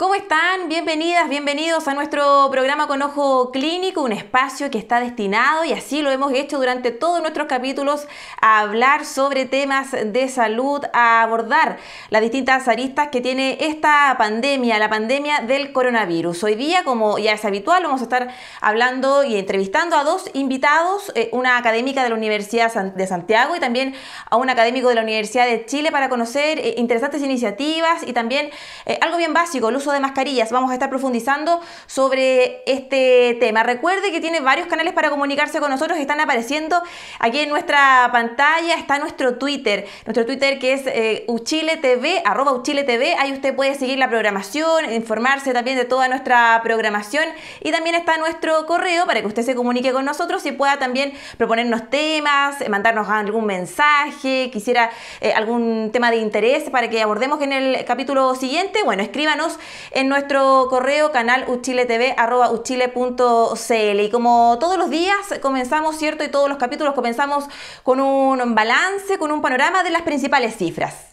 ¿Cómo están? Bienvenidas, bienvenidos a nuestro programa Con Ojo Clínico, un espacio que está destinado, y así lo hemos hecho durante todos nuestros capítulos, a hablar sobre temas de salud, a abordar las distintas aristas que tiene esta pandemia, la pandemia del coronavirus. Hoy día, como ya es habitual, vamos a estar hablando y entrevistando a dos invitados, una académica de la Universidad de Santiago y también a un académico de la Universidad de Chile, para conocer interesantes iniciativas y también algo bien básico, el uso de mascarillas. Vamos a estar profundizando sobre este tema. Recuerde que tiene varios canales para comunicarse con nosotros que están apareciendo aquí en nuestra pantalla. Está nuestro Twitter que es @uchiletv, @uchiletv. Ahí usted puede seguir la programación, informarse también de toda nuestra programación, y también está nuestro correo para que usted se comunique con nosotros y pueda también proponernos temas, mandarnos algún mensaje, quisiera algún tema de interés para que abordemos en el capítulo siguiente. Bueno, escríbanos en nuestro correo canaluchiletv@uchile.cl. Y como todos los días comenzamos, ¿cierto? Y todos los capítulos comenzamos con un balance, con un panorama de las principales cifras.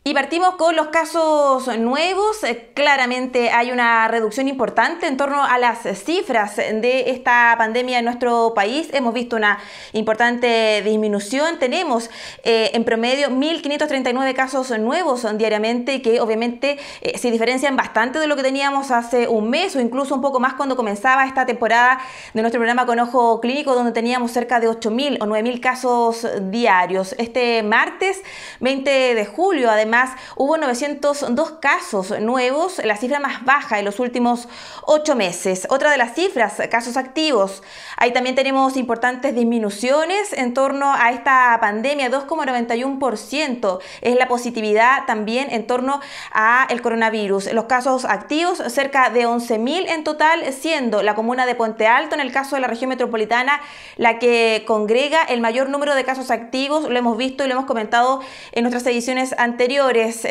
Y partimos con los casos nuevos. Claramente hay una reducción importante en torno a las cifras de esta pandemia en nuestro país. Hemos visto una importante disminución. Tenemos en promedio 1.539 casos nuevos diariamente, que obviamente se diferencian bastante de lo que teníamos hace un mes o incluso un poco más cuando comenzaba esta temporada de nuestro programa Con Ojo Clínico, donde teníamos cerca de 8.000 o 9.000 casos diarios. Este martes 20 de julio, además, hubo 902 casos nuevos, la cifra más baja en los últimos 8 meses. Otra de las cifras, casos activos. Ahí también tenemos importantes disminuciones en torno a esta pandemia, 2,91% es la positividad también en torno a el coronavirus. Los casos activos, cerca de 11.000 en total, siendo la comuna de Puente Alto, en el caso de la región metropolitana, la que congrega el mayor número de casos activos. Lo hemos visto y lo hemos comentado en nuestras ediciones anteriores.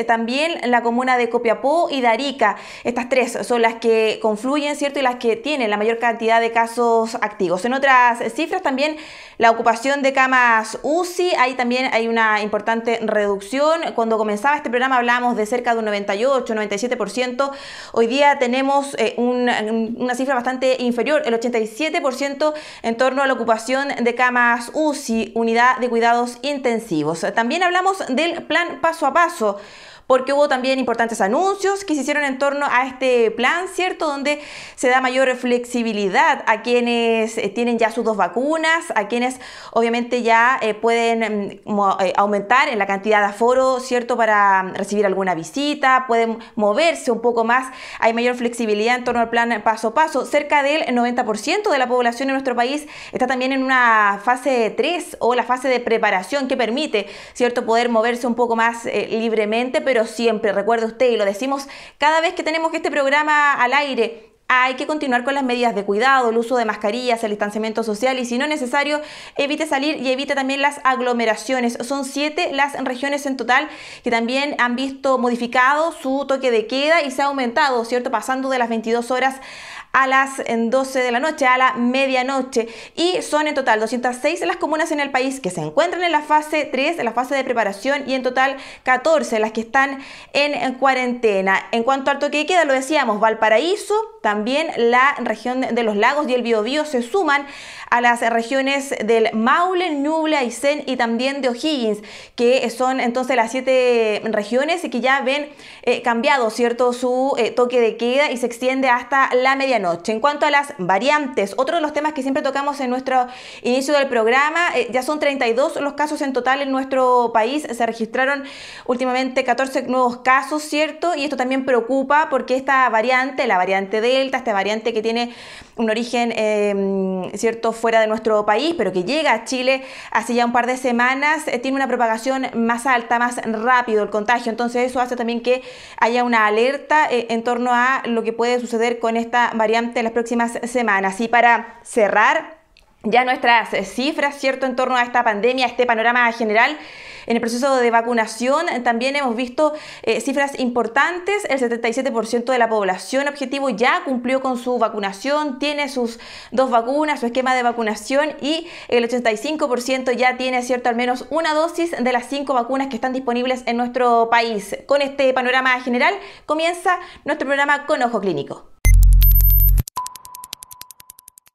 También la comuna de Copiapó y de Arica. Estas tres son las que confluyen, ¿cierto? Y las que tienen la mayor cantidad de casos activos. En otras cifras también la ocupación de camas UCI, ahí también hay una importante reducción. Cuando comenzaba este programa hablábamos de cerca de un 98, 97%. Hoy día tenemos una cifra bastante inferior, el 87% en torno a la ocupación de camas UCI, unidad de cuidados intensivos. También hablamos del plan paso a paso, porque hubo también importantes anuncios que se hicieron en torno a este plan, ¿cierto? Donde se da mayor flexibilidad a quienes tienen ya sus 2 vacunas, a quienes obviamente ya pueden aumentar en la cantidad de aforo, ¿cierto? Para recibir alguna visita, pueden moverse un poco más, hay mayor flexibilidad en torno al plan paso a paso. Cerca del 90% de la población en nuestro país está también en una fase 3 o la fase de preparación, que permite, ¿cierto?, poder moverse un poco más libremente, pero siempre, recuerde usted, y lo decimos cada vez que tenemos este programa al aire, hay que continuar con las medidas de cuidado, el uso de mascarillas, el distanciamiento social, y si no es necesario, evite salir y evite también las aglomeraciones. Son 7 las regiones en total que también han visto modificado su toque de queda y se ha aumentado, ¿cierto?, pasando de las 22 horas a las 12 de la noche, a la medianoche, y son en total 206 las comunas en el país que se encuentran en la fase 3, en la fase de preparación, y en total 14 las que están en cuarentena. En cuanto al toque de queda, lo decíamos, Valparaíso, también la región de los lagos y el Biobío se suman a las regiones del Maule, Ñuble, Aysén y también de O'Higgins, que son entonces las 7 regiones que ya ven cambiado, ¿cierto?, su toque de queda, y se extiende hasta la medianoche. En cuanto a las variantes, otro de los temas que siempre tocamos en nuestro inicio del programa, ya son 32 los casos en total en nuestro país. Se registraron últimamente 14 nuevos casos, ¿cierto? Y esto también preocupa porque esta variante, la variante Delta, esta variante que tiene un origen, ¿cierto?, fuera de nuestro país, pero que llega a Chile hace ya un par de semanas, tiene una propagación más alta, más rápido el contagio. Entonces eso hace también que haya una alerta en torno a lo que puede suceder con esta variante en las próximas semanas. Y para cerrar ya nuestras cifras, ¿cierto?, en torno a esta pandemia, este panorama general, En el proceso de vacunación también hemos visto cifras importantes. El 77% de la población objetivo ya cumplió con su vacunación, tiene sus 2 vacunas, su esquema de vacunación, y el 85% ya tiene, cierto, al menos una dosis de las 5 vacunas que están disponibles en nuestro país. Con este panorama general comienza nuestro programa Con Ojo Clínico.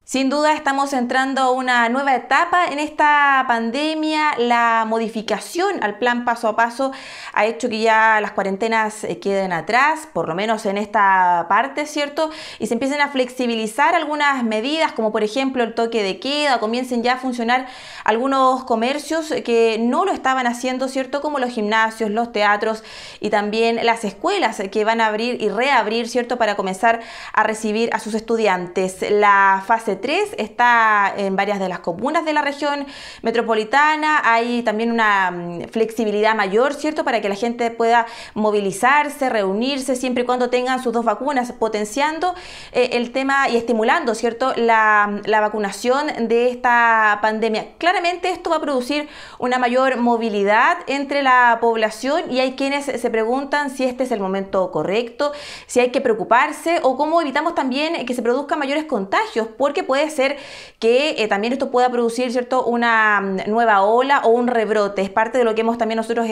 Sin duda estamos entrando a una nueva etapa en esta pandemia. La modificación al plan paso a paso ha hecho que ya las cuarentenas queden atrás, por lo menos en esta parte, ¿cierto? Y se empiecen a flexibilizar algunas medidas, como por ejemplo el toque de queda, comiencen ya a funcionar algunos comercios que no lo estaban haciendo, ¿cierto? Como los gimnasios, los teatros y también las escuelas que van a abrir y reabrir, ¿cierto? Para comenzar a recibir a sus estudiantes. La fase 3 está en varias de las comunas de la región metropolitana. Hay también una flexibilidad mayor, ¿cierto?, para que la gente pueda movilizarse, reunirse, siempre y cuando tengan sus 2 vacunas, potenciando el tema y estimulando, ¿cierto?, la vacunación de esta pandemia. Claramente esto va a producir una mayor movilidad entre la población y hay quienes se preguntan si este es el momento correcto, si hay que preocuparse o cómo evitamos también que se produzcan mayores contagios, porque puede ser que también esto pueda producir, ¿cierto?, una nueva ola o un rebrote. Es parte de lo que también nosotros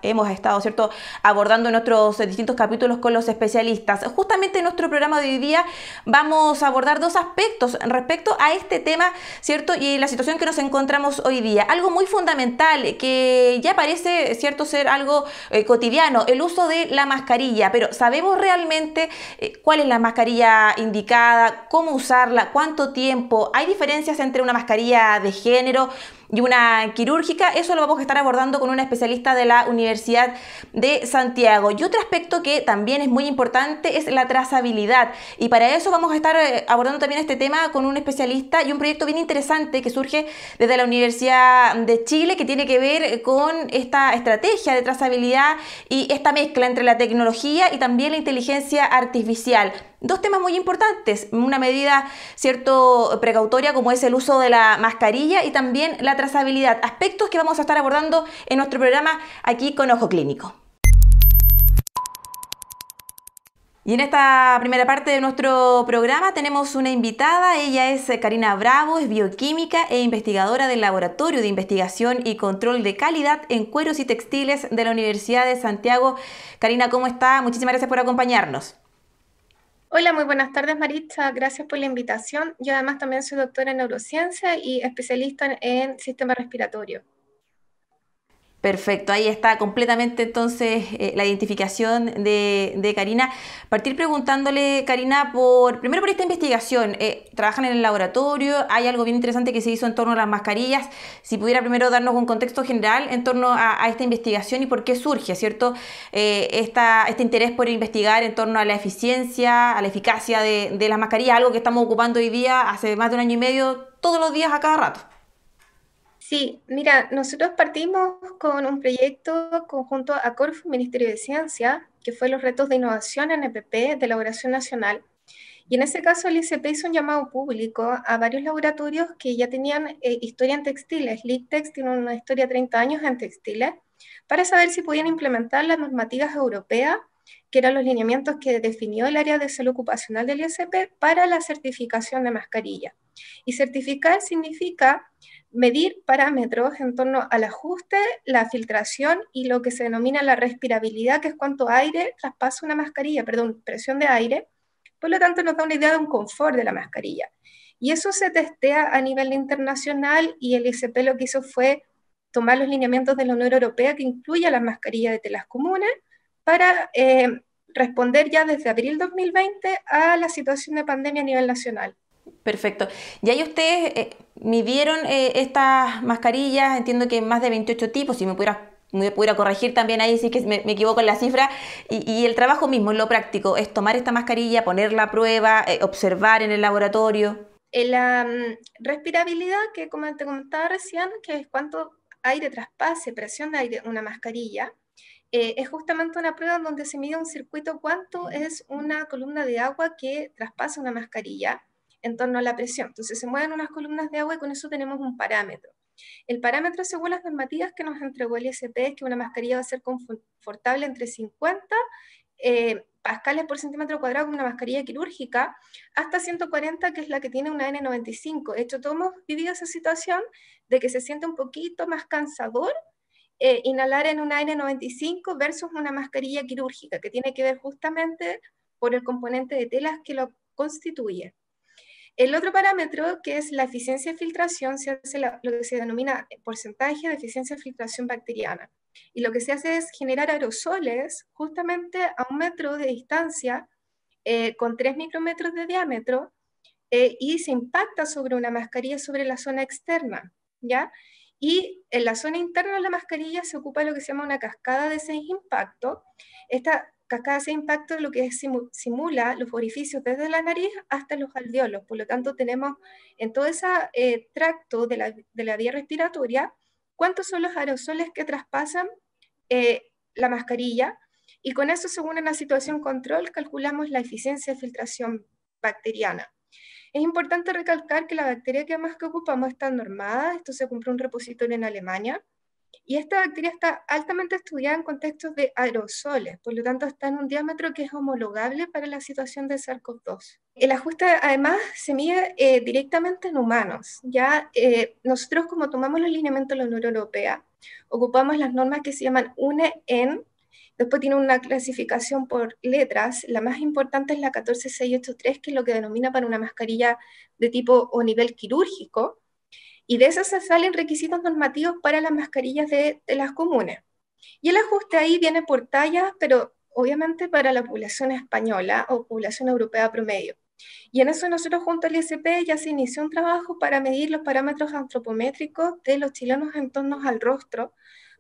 hemos estado, ¿cierto?, abordando en nuestros distintos capítulos con los especialistas. Justamente en nuestro programa de hoy día vamos a abordar 2 aspectos respecto a este tema, ¿cierto?, y la situación que nos encontramos hoy día. Algo muy fundamental que ya parece, ¿cierto?, ser algo cotidiano, el uso de la mascarilla, pero ¿sabemos realmente cuál es la mascarilla indicada, cómo usarla, cuánto tiempo? ¿Hay diferencias entre una mascarilla de género y una quirúrgica? Eso lo vamos a estar abordando con una especialista de la Universidad de Santiago. Y otro aspecto que también es muy importante es la trazabilidad. Y para eso vamos a estar abordando también este tema con un especialista y un proyecto bien interesante que surge desde la Universidad de Chile, que tiene que ver con esta estrategia de trazabilidad y esta mezcla entre la tecnología y también la inteligencia artificial. 2 temas muy importantes, una medida, ¿cierto?, precautoria como es el uso de la mascarilla y también la trazabilidad, aspectos que vamos a estar abordando en nuestro programa aquí con Ojo Clínico. Y en esta primera parte de nuestro programa tenemos una invitada. Ella es Karina Bravo, es bioquímica e investigadora del Laboratorio de Investigación y Control de Calidad en Cueros y Textiles de la Universidad de Santiago. Karina, ¿cómo está? Muchísimas gracias por acompañarnos. Hola, muy buenas tardes, Maritza. Gracias por la invitación. Yo además también soy doctora en neurociencia y especialista en sistema respiratorio. Perfecto, ahí está completamente entonces la identificación de Karina. Partir preguntándole, Karina, primero por esta investigación. Trabajan en el laboratorio, hay algo bien interesante que se hizo en torno a las mascarillas. Si pudiera primero darnos un contexto general en torno a esta investigación y por qué surge, ¿cierto?, este interés por investigar en torno a la eficiencia, a la eficacia de las mascarillas, algo que estamos ocupando hoy día hace más de 1 año y medio, todos los días a cada rato. Sí, mira, nosotros partimos con un proyecto conjunto a Corfo, Ministerio de Ciencia, que fue los retos de innovación en EPP de elaboración nacional. Y en ese caso el ICP hizo un llamado público a varios laboratorios que ya tenían historia en textiles. LICTEX tiene una historia de 30 años en textiles, para saber si podían implementar las normativas europeas, que eran los lineamientos que definió el área de salud ocupacional del ICP para la certificación de mascarilla. Y certificar significa medir parámetros en torno al ajuste, la filtración y lo que se denomina la respirabilidad, que es cuánto aire traspasa una mascarilla, perdón, presión de aire. Por lo tanto, nos da una idea de un confort de la mascarilla. Y eso se testea a nivel internacional y el ICP lo que hizo fue tomar los lineamientos de la Unión Europea que incluye las mascarillas de telas comunes para responder ya desde abril 2020 a la situación de pandemia a nivel nacional. Perfecto. Y ahí ustedes midieron estas mascarillas, entiendo que más de 28 tipos, si me pudiera corregir también ahí si es que me equivoco en la cifra, y el trabajo mismo, en lo práctico, es tomar esta mascarilla, ponerla a prueba, observar en el laboratorio. La respirabilidad, que como te comentaba recién, que es cuánto aire traspase, presión de aire, una mascarilla, es justamente una prueba en donde se mide un circuito, cuánto es una columna de agua que traspasa una mascarilla. en torno a la presión. Entonces se mueven unas columnas de agua y con eso tenemos un parámetro. El parámetro, según las normativas que nos entregó el ISP, es que una mascarilla va a ser confortable entre 50 pascales por centímetro cuadrado con una mascarilla quirúrgica, hasta 140, que es la que tiene una N95. De hecho, todos hemos vivido esa situación de que se siente un poquito más cansador inhalar en una N95 versus una mascarilla quirúrgica, que tiene que ver justamente por el componente de telas que lo constituye. El otro parámetro, que es la eficiencia de filtración, se hace lo que se denomina porcentaje de eficiencia de filtración bacteriana. Y lo que se hace es generar aerosoles justamente a 1 metro de distancia, con 3 micrómetros de diámetro, y se impacta sobre una mascarilla sobre la zona externa, ¿ya? Y en la zona interna de la mascarilla se ocupa lo que se llama una cascada de 6 impactos. Esta cascada de 6 impactos lo que simula los orificios desde la nariz hasta los alveolos. Por lo tanto, tenemos en todo ese tracto de la vía respiratoria cuántos son los aerosoles que traspasan la mascarilla, y con eso, según una situación control, calculamos la eficiencia de filtración bacteriana. Es importante recalcar que la bacteria que más que ocupamos está normada. Esto se compró un repositorio en Alemania, y esta bacteria está altamente estudiada en contextos de aerosoles, por lo tanto está en un diámetro que es homologable para la situación de SARS-CoV-2. El ajuste además se mide directamente en humanos. Ya nosotros, como tomamos los lineamientos de la Unión Europea, ocupamos las normas que se llaman UNE-EN. Después tiene una clasificación por letras. La más importante es la 14683, que es lo que denomina para una mascarilla de tipo o nivel quirúrgico. Y de esas se salen requisitos normativos para las mascarillas de las comunes. Y el ajuste ahí viene por tallas, pero obviamente para la población española o población europea promedio. Y en eso nosotros junto al ISP ya se inició un trabajo para medir los parámetros antropométricos de los chilenos en torno al rostro,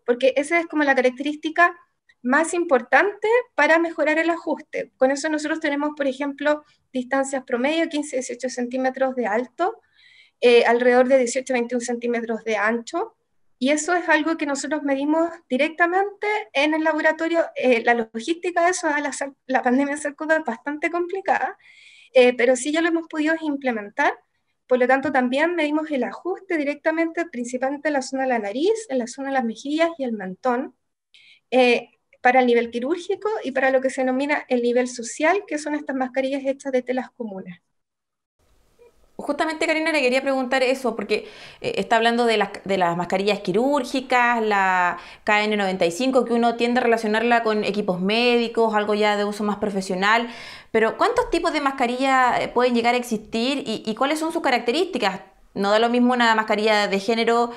porque esa es como la característica más importante para mejorar el ajuste. Con eso nosotros tenemos, por ejemplo, distancias promedio 15-18 centímetros de alto, alrededor de 18-21 centímetros de ancho, y eso es algo que nosotros medimos directamente en el laboratorio. La logística de eso, la pandemia de SARS-CoV es bastante complicada, pero sí ya lo hemos podido implementar. Por lo tanto, también medimos el ajuste directamente, principalmente en la zona de la nariz, en la zona de las mejillas y el mentón, para el nivel quirúrgico y para lo que se denomina el nivel social, que son estas mascarillas hechas de telas comunes. Justamente, Karina, le quería preguntar eso, porque está hablando de las mascarillas quirúrgicas, la KN95, que uno tiende a relacionarla con equipos médicos, algo ya de uso más profesional, pero ¿cuántos tipos de mascarillas pueden llegar a existir y cuáles son sus características? No da lo mismo una mascarilla de género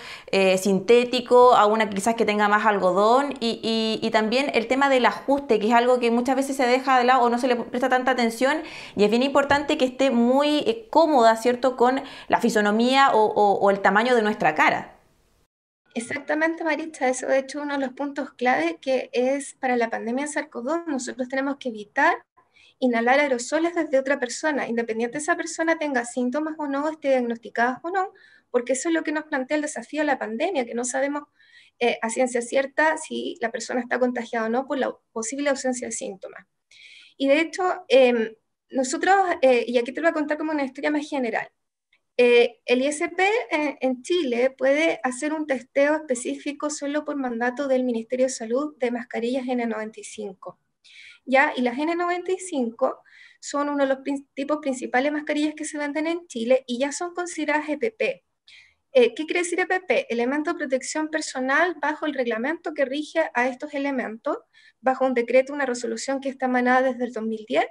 sintético a una quizás que tenga más algodón y también el tema del ajuste, que es algo que muchas veces se deja de lado o no se le presta tanta atención, y es bien importante que esté muy cómoda, ¿cierto?, con la fisonomía o el tamaño de nuestra cara. Exactamente, Maritza, eso de hecho uno de los puntos clave que es para la pandemia de SARS-CoV-2. Nosotros tenemos que evitar inhalar aerosoles desde otra persona, independiente de esa persona tenga síntomas o no, esté diagnosticada o no, porque eso es lo que nos plantea el desafío de la pandemia, que no sabemos a ciencia cierta si la persona está contagiada o no por la posible ausencia de síntomas. Y de hecho, nosotros, y aquí te lo voy a contar como una historia más general, el ISP en Chile puede hacer un testeo específico solo por mandato del Ministerio de Salud de mascarillas N95. ¿Ya? Y las N95 son uno de los tipos principales de mascarillas que se venden en Chile y ya son consideradas EPP. ¿Qué quiere decir EPP? Elemento de protección personal bajo el reglamento que rige a estos elementos, bajo un decreto, una resolución que está emanada desde el 2010,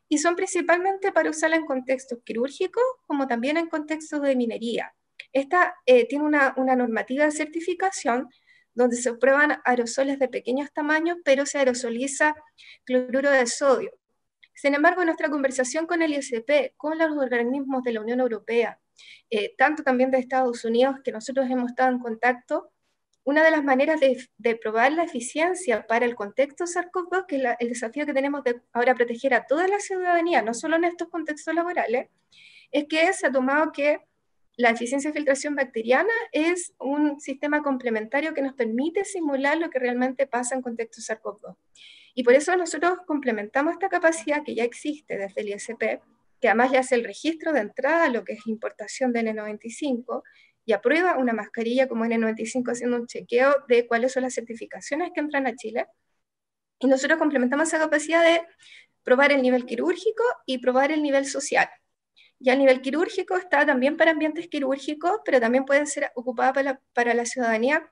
y son principalmente para usarla en contextos quirúrgicos como también en contextos de minería. Esta tiene una normativa de certificación donde se prueban aerosoles de pequeños tamaños, pero se aerosoliza cloruro de sodio. Sin embargo, en nuestra conversación con el ISP, con los organismos de la Unión Europea, tanto también de Estados Unidos, que nosotros hemos estado en contacto, una de las maneras de probar la eficiencia para el contexto SARS-CoV-2, que es el desafío que tenemos de ahora proteger a toda la ciudadanía, no solo en estos contextos laborales, es que se ha tomado que la eficiencia de filtración bacteriana es un sistema complementario que nos permite simular lo que realmente pasa en contexto SARS-CoV-2. Y por eso nosotros complementamos esta capacidad que ya existe desde el ISP, que además le hace el registro de entrada a lo que es importación de N95 y aprueba una mascarilla como N95 haciendo un chequeo de cuáles son las certificaciones que entran a Chile. Y nosotros complementamos esa capacidad de probar el nivel quirúrgico y probar el nivel social. Ya el nivel quirúrgico está también para ambientes quirúrgicos, pero también puede ser ocupada para la ciudadanía.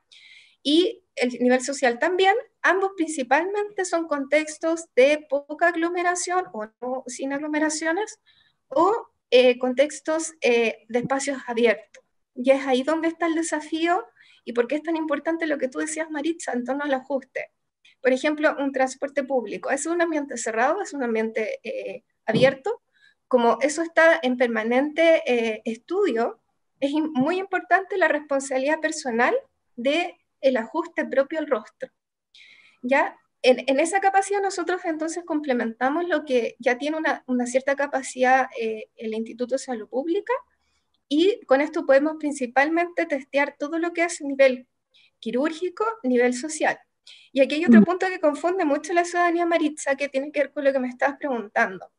Y el nivel social también, ambos principalmente son contextos de poca aglomeración o no, sin aglomeraciones, o contextos de espacios abiertos. Y es ahí donde está el desafío y por qué es tan importante lo que tú decías, Maritza, en torno al ajuste. Por ejemplo, un transporte público, ¿es un ambiente cerrado, es un ambiente abierto? Como eso está en permanente estudio, es muy importante la responsabilidad personal del ajuste propio al rostro. ¿Ya? En esa capacidad nosotros entonces complementamos lo que ya tiene una cierta capacidad el Instituto de Salud Pública, y con esto podemos principalmente testear todo lo que es nivel quirúrgico, nivel social. Y aquí hay otro punto que confunde mucho a la ciudadanía, Maritza, que tiene que ver con lo que me estabas preguntando.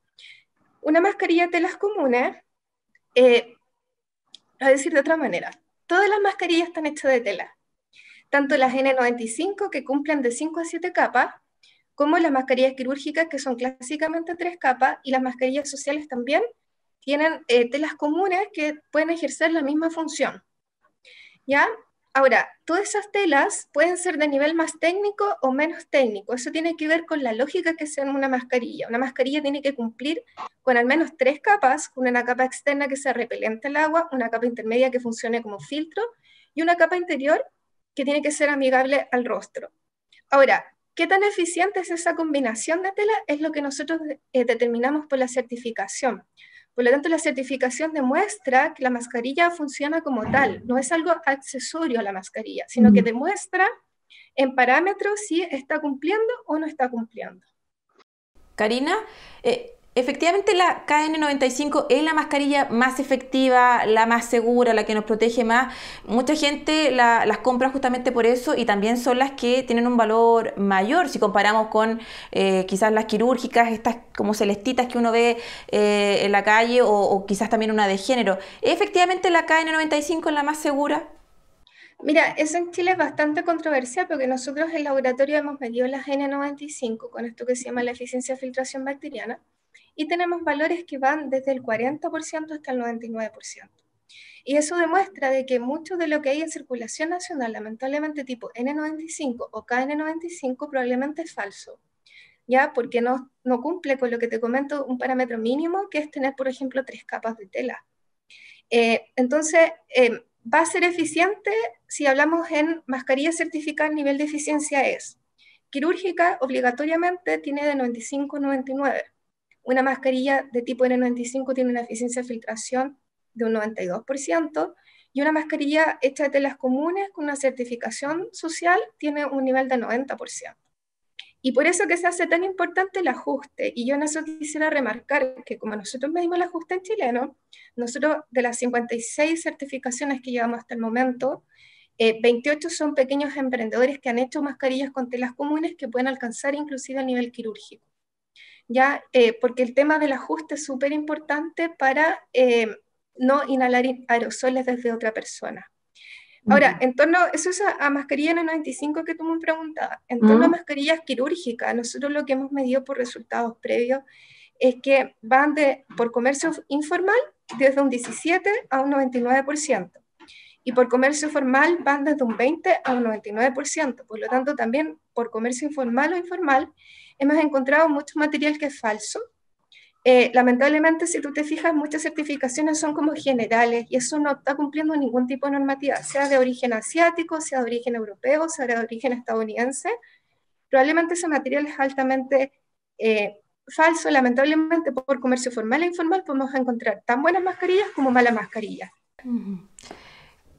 Una mascarilla de telas comunes, a decir de otra manera, todas las mascarillas están hechas de tela, tanto las N95 que cumplen de 5 a 7 capas, como las mascarillas quirúrgicas que son clásicamente 3 capas, y las mascarillas sociales también tienen telas comunes que pueden ejercer la misma función. ¿Ya? Ahora, todas esas telas pueden ser de nivel más técnico o menos técnico. Eso tiene que ver con la lógica que sea en una mascarilla. Una mascarilla tiene que cumplir con al menos 3 capas, con una capa externa que sea repelente al agua, una capa intermedia que funcione como filtro y una capa interior que tiene que ser amigable al rostro. Ahora, ¿qué tan eficiente es esa combinación de telas? Es lo que nosotros determinamos por la certificación. Por lo tanto, la certificación demuestra que la mascarilla funciona como tal, no es algo accesorio a la mascarilla, sino que demuestra en parámetros si está cumpliendo o no está cumpliendo. Karina, efectivamente la KN95 es la mascarilla más efectiva, la más segura, la que nos protege más. Mucha gente las compra justamente por eso, y también son las que tienen un valor mayor si comparamos con quizás las quirúrgicas, estas como celestitas que uno ve en la calle, o quizás también una de género. ¿Efectivamente la KN95 es la más segura? Mira, eso en Chile es bastante controversial porque nosotros en el laboratorio hemos medido las N95 con esto que se llama la eficiencia de filtración bacteriana, y tenemos valores que van desde el 40% hasta el 99%. Y eso demuestra de que mucho de lo que hay en circulación nacional, lamentablemente tipo N95 o KN95, probablemente es falso, ¿ya? Porque no cumple con lo que te comento, un parámetro mínimo, que es tener, por ejemplo, 3 capas de tela. Entonces, va a ser eficiente si hablamos en mascarilla certificada. El nivel de eficiencia es quirúrgica, obligatoriamente tiene de 95 a 99. Una mascarilla de tipo N95 tiene una eficiencia de filtración de un 92%, y una mascarilla hecha de telas comunes con una certificación social tiene un nivel de 90%. Y por eso que se hace tan importante el ajuste. Y yo en eso quisiera remarcar que como nosotros medimos el ajuste en chileno, nosotros de las 56 certificaciones que llevamos hasta el momento, 28 son pequeños emprendedores que han hecho mascarillas con telas comunes que pueden alcanzar inclusive el nivel quirúrgico. ¿Ya? Porque el tema del ajuste es súper importante para no inhalar aerosoles desde otra persona. Ahora, en torno, eso es a mascarilla N95 que tú me preguntabas. En torno a mascarillas quirúrgicas, nosotros lo que hemos medido por resultados previos es que van por comercio informal desde un 17 a un 99%. Y por comercio formal van desde un 20 a un 99%. Por lo tanto, también por comercio informal o informal hemos encontrado mucho material que es falso. Lamentablemente, si tú te fijas, muchas certificaciones son como generales y eso no está cumpliendo ningún tipo de normativa, sea de origen asiático, sea de origen europeo, sea de origen estadounidense. Probablemente ese material es altamente falso. Lamentablemente, por comercio formal e informal podemos encontrar tan buenas mascarillas como malas mascarillas.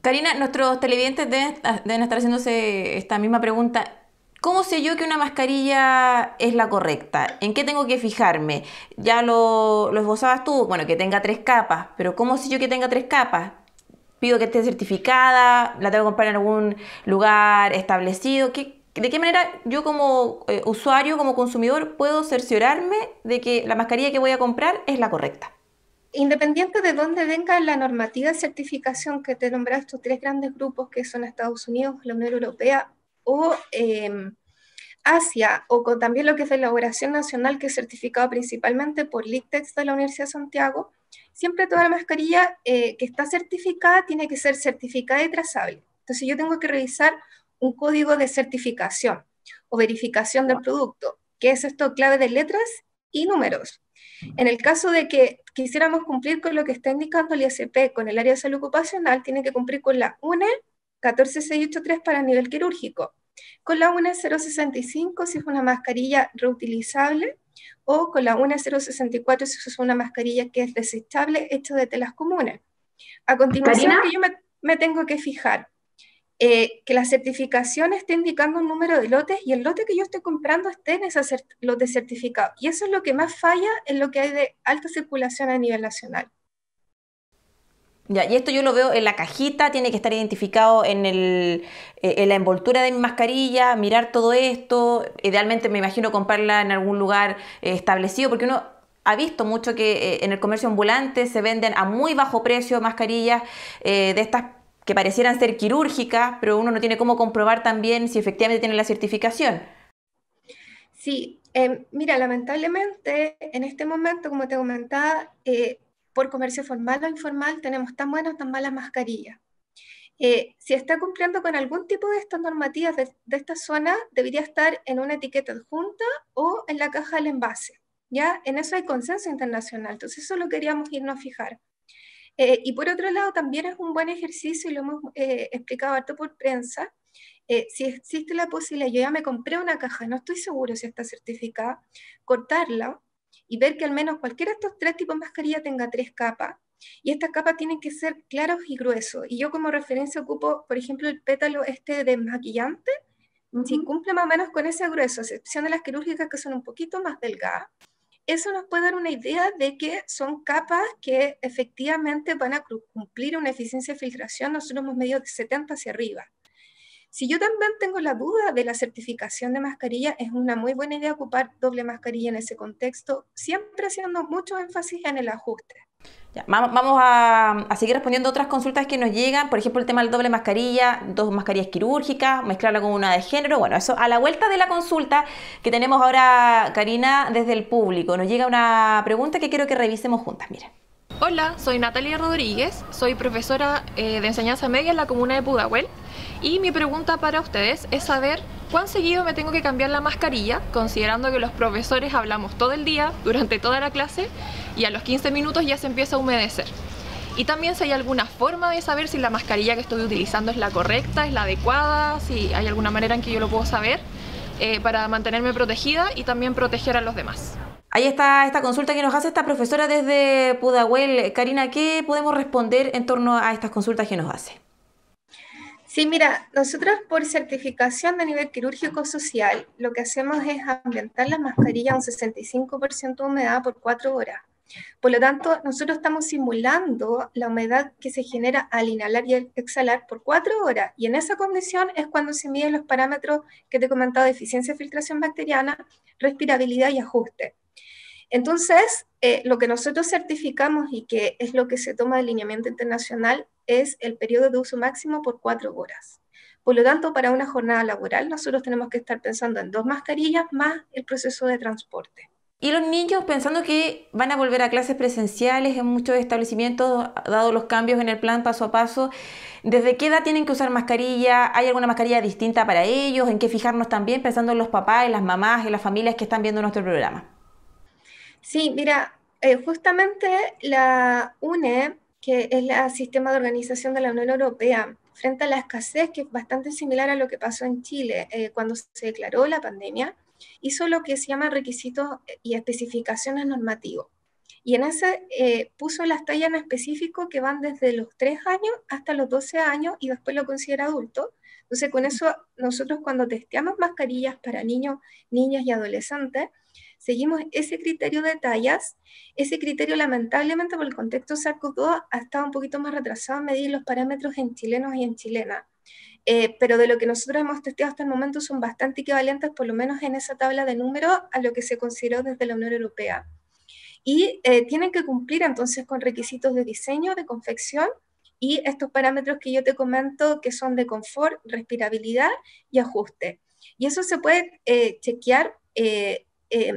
Karina, nuestros televidentes deben estar haciéndose esta misma pregunta. ¿Cómo sé yo que una mascarilla es la correcta? ¿En qué tengo que fijarme? Ya lo esbozabas tú, bueno, que tenga 3 capas, pero ¿cómo sé yo que tenga 3 capas? ¿Pido que esté certificada? ¿La tengo que comprar en algún lugar establecido? ¿De qué manera yo como usuario, como consumidor, puedo cerciorarme de que la mascarilla que voy a comprar es la correcta? independiente de dónde venga la normativa de certificación que te nombra estos tres grandes grupos que son Estados Unidos, la Unión Europea o Asia, o con también lo que es de elaboración nacional, que es certificado principalmente por LICTEX de la Universidad de Santiago, siempre toda la mascarilla que está certificada tiene que ser certificada y trazable. Entonces yo tengo que revisar un código de certificación o verificación del producto, que es esto clave de letras y números. En el caso de que quisiéramos cumplir con lo que está indicando el ISP con el área de salud ocupacional, tiene que cumplir con la UNE 14683 para nivel quirúrgico, con la UNE 065 si es una mascarilla reutilizable, o con la UNE 064 si es una mascarilla que es desechable hecha de telas comunes. A continuación, Karina, que yo me tengo que fijar que la certificación esté indicando un número de lotes y el lote que yo estoy comprando esté en ese lote certificado. Y eso es lo que más falla en lo que hay de alta circulación a nivel nacional. Ya, y esto yo lo veo en la cajita, tiene que estar identificado en la envoltura de mi mascarilla, mirar todo esto, idealmente me imagino comprarla en algún lugar establecido, porque uno ha visto mucho que en el comercio ambulante se venden a muy bajo precio mascarillas de estas que parecieran ser quirúrgicas, pero uno no tiene cómo comprobar también si efectivamente tienen la certificación. Sí, mira, lamentablemente en este momento, como te comentaba, por comercio formal o informal tenemos tan buenas o tan malas mascarillas. Si está cumpliendo con algún tipo de estas normativas de esta zona, debería estar en una etiqueta adjunta o en la caja del envase. ¿Ya? En eso hay consenso internacional, entonces eso lo queríamos irnos a fijar. Y por otro lado, también es un buen ejercicio, y lo hemos explicado harto por prensa, si existe la posibilidad, yo ya me compré una caja, no estoy seguro si está certificada, cortarla y ver que al menos cualquiera de estos tres tipos de mascarilla tenga tres capas, y estas capas tienen que ser claros y gruesos. Y yo como referencia ocupo, por ejemplo, el pétalo este desmaquillante, si cumple más o menos con ese grueso, a excepción de las quirúrgicas que son un poquito más delgadas, eso nos puede dar una idea de que son capas que efectivamente van a cumplir una eficiencia de filtración. Nosotros hemos medido de 70 hacia arriba. Si yo también tengo la duda de la certificación de mascarilla, es una muy buena idea ocupar doble mascarilla en ese contexto, siempre haciendo mucho énfasis en el ajuste. Ya, vamos a seguir respondiendo otras consultas que nos llegan, por ejemplo el tema del doble mascarilla, dos mascarillas quirúrgicas, mezclarla con una de género. Bueno, eso a la vuelta de la consulta que tenemos ahora, Karina, desde el público. Nos llega una pregunta que quiero que revisemos juntas, mira. Hola, soy Natalia Rodríguez, soy profesora de enseñanza media en la comuna de Pudahuel, y mi pregunta para ustedes es saber cuán seguido me tengo que cambiar la mascarilla, considerando que los profesores hablamos todo el día, durante toda la clase, y a los 15 minutos ya se empieza a humedecer. Y también si hay alguna forma de saber si la mascarilla que estoy utilizando es la correcta, es la adecuada, si hay alguna manera en que yo lo puedo saber, para mantenerme protegida y también proteger a los demás. Ahí está esta consulta que nos hace esta profesora desde Pudahuel. Karina, ¿qué podemos responder en torno a estas consultas que nos hace? Sí, mira, nosotros por certificación de nivel quirúrgico social, lo que hacemos es ambientar las mascarillas a un 65% de humedad por 4 horas. Por lo tanto, nosotros estamos simulando la humedad que se genera al inhalar y al exhalar por 4 horas. Y en esa condición es cuando se miden los parámetros que te he comentado de eficiencia de filtración bacteriana, respirabilidad y ajuste. Entonces, lo que nosotros certificamos y que es lo que se toma de lineamiento internacional es el periodo de uso máximo por 4 horas. Por lo tanto, para una jornada laboral, nosotros tenemos que estar pensando en 2 mascarillas más el proceso de transporte. Y los niños pensando que van a volver a clases presenciales en muchos establecimientos, dado los cambios en el plan paso a paso, ¿desde qué edad tienen que usar mascarilla? ¿Hay alguna mascarilla distinta para ellos? ¿En qué fijarnos también pensando en los papás, en las mamás, en las familias que están viendo nuestro programa? Sí, mira, justamente la UNE, que es el Sistema de Organización de la Unión Europea, frente a la escasez, que es bastante similar a lo que pasó en Chile cuando se declaró la pandemia, hizo lo que se llama requisitos y especificaciones normativos. Y en ese puso las tallas en específico que van desde los 3 años hasta los 12 años y después lo considera adulto. Entonces, con eso nosotros cuando testeamos mascarillas para niños, niñas y adolescentes, seguimos ese criterio de tallas. Ese criterio, lamentablemente, por el contexto SARS-CoV-2, ha estado un poquito más retrasado en medir los parámetros en chilenos y en chilenas. Pero de lo que nosotros hemos testeado hasta el momento son bastante equivalentes, por lo menos en esa tabla de números, a lo que se consideró desde la Unión Europea. y tienen que cumplir entonces con requisitos de diseño, de confección y estos parámetros que yo te comento que son de confort, respirabilidad y ajuste. Y eso se puede chequear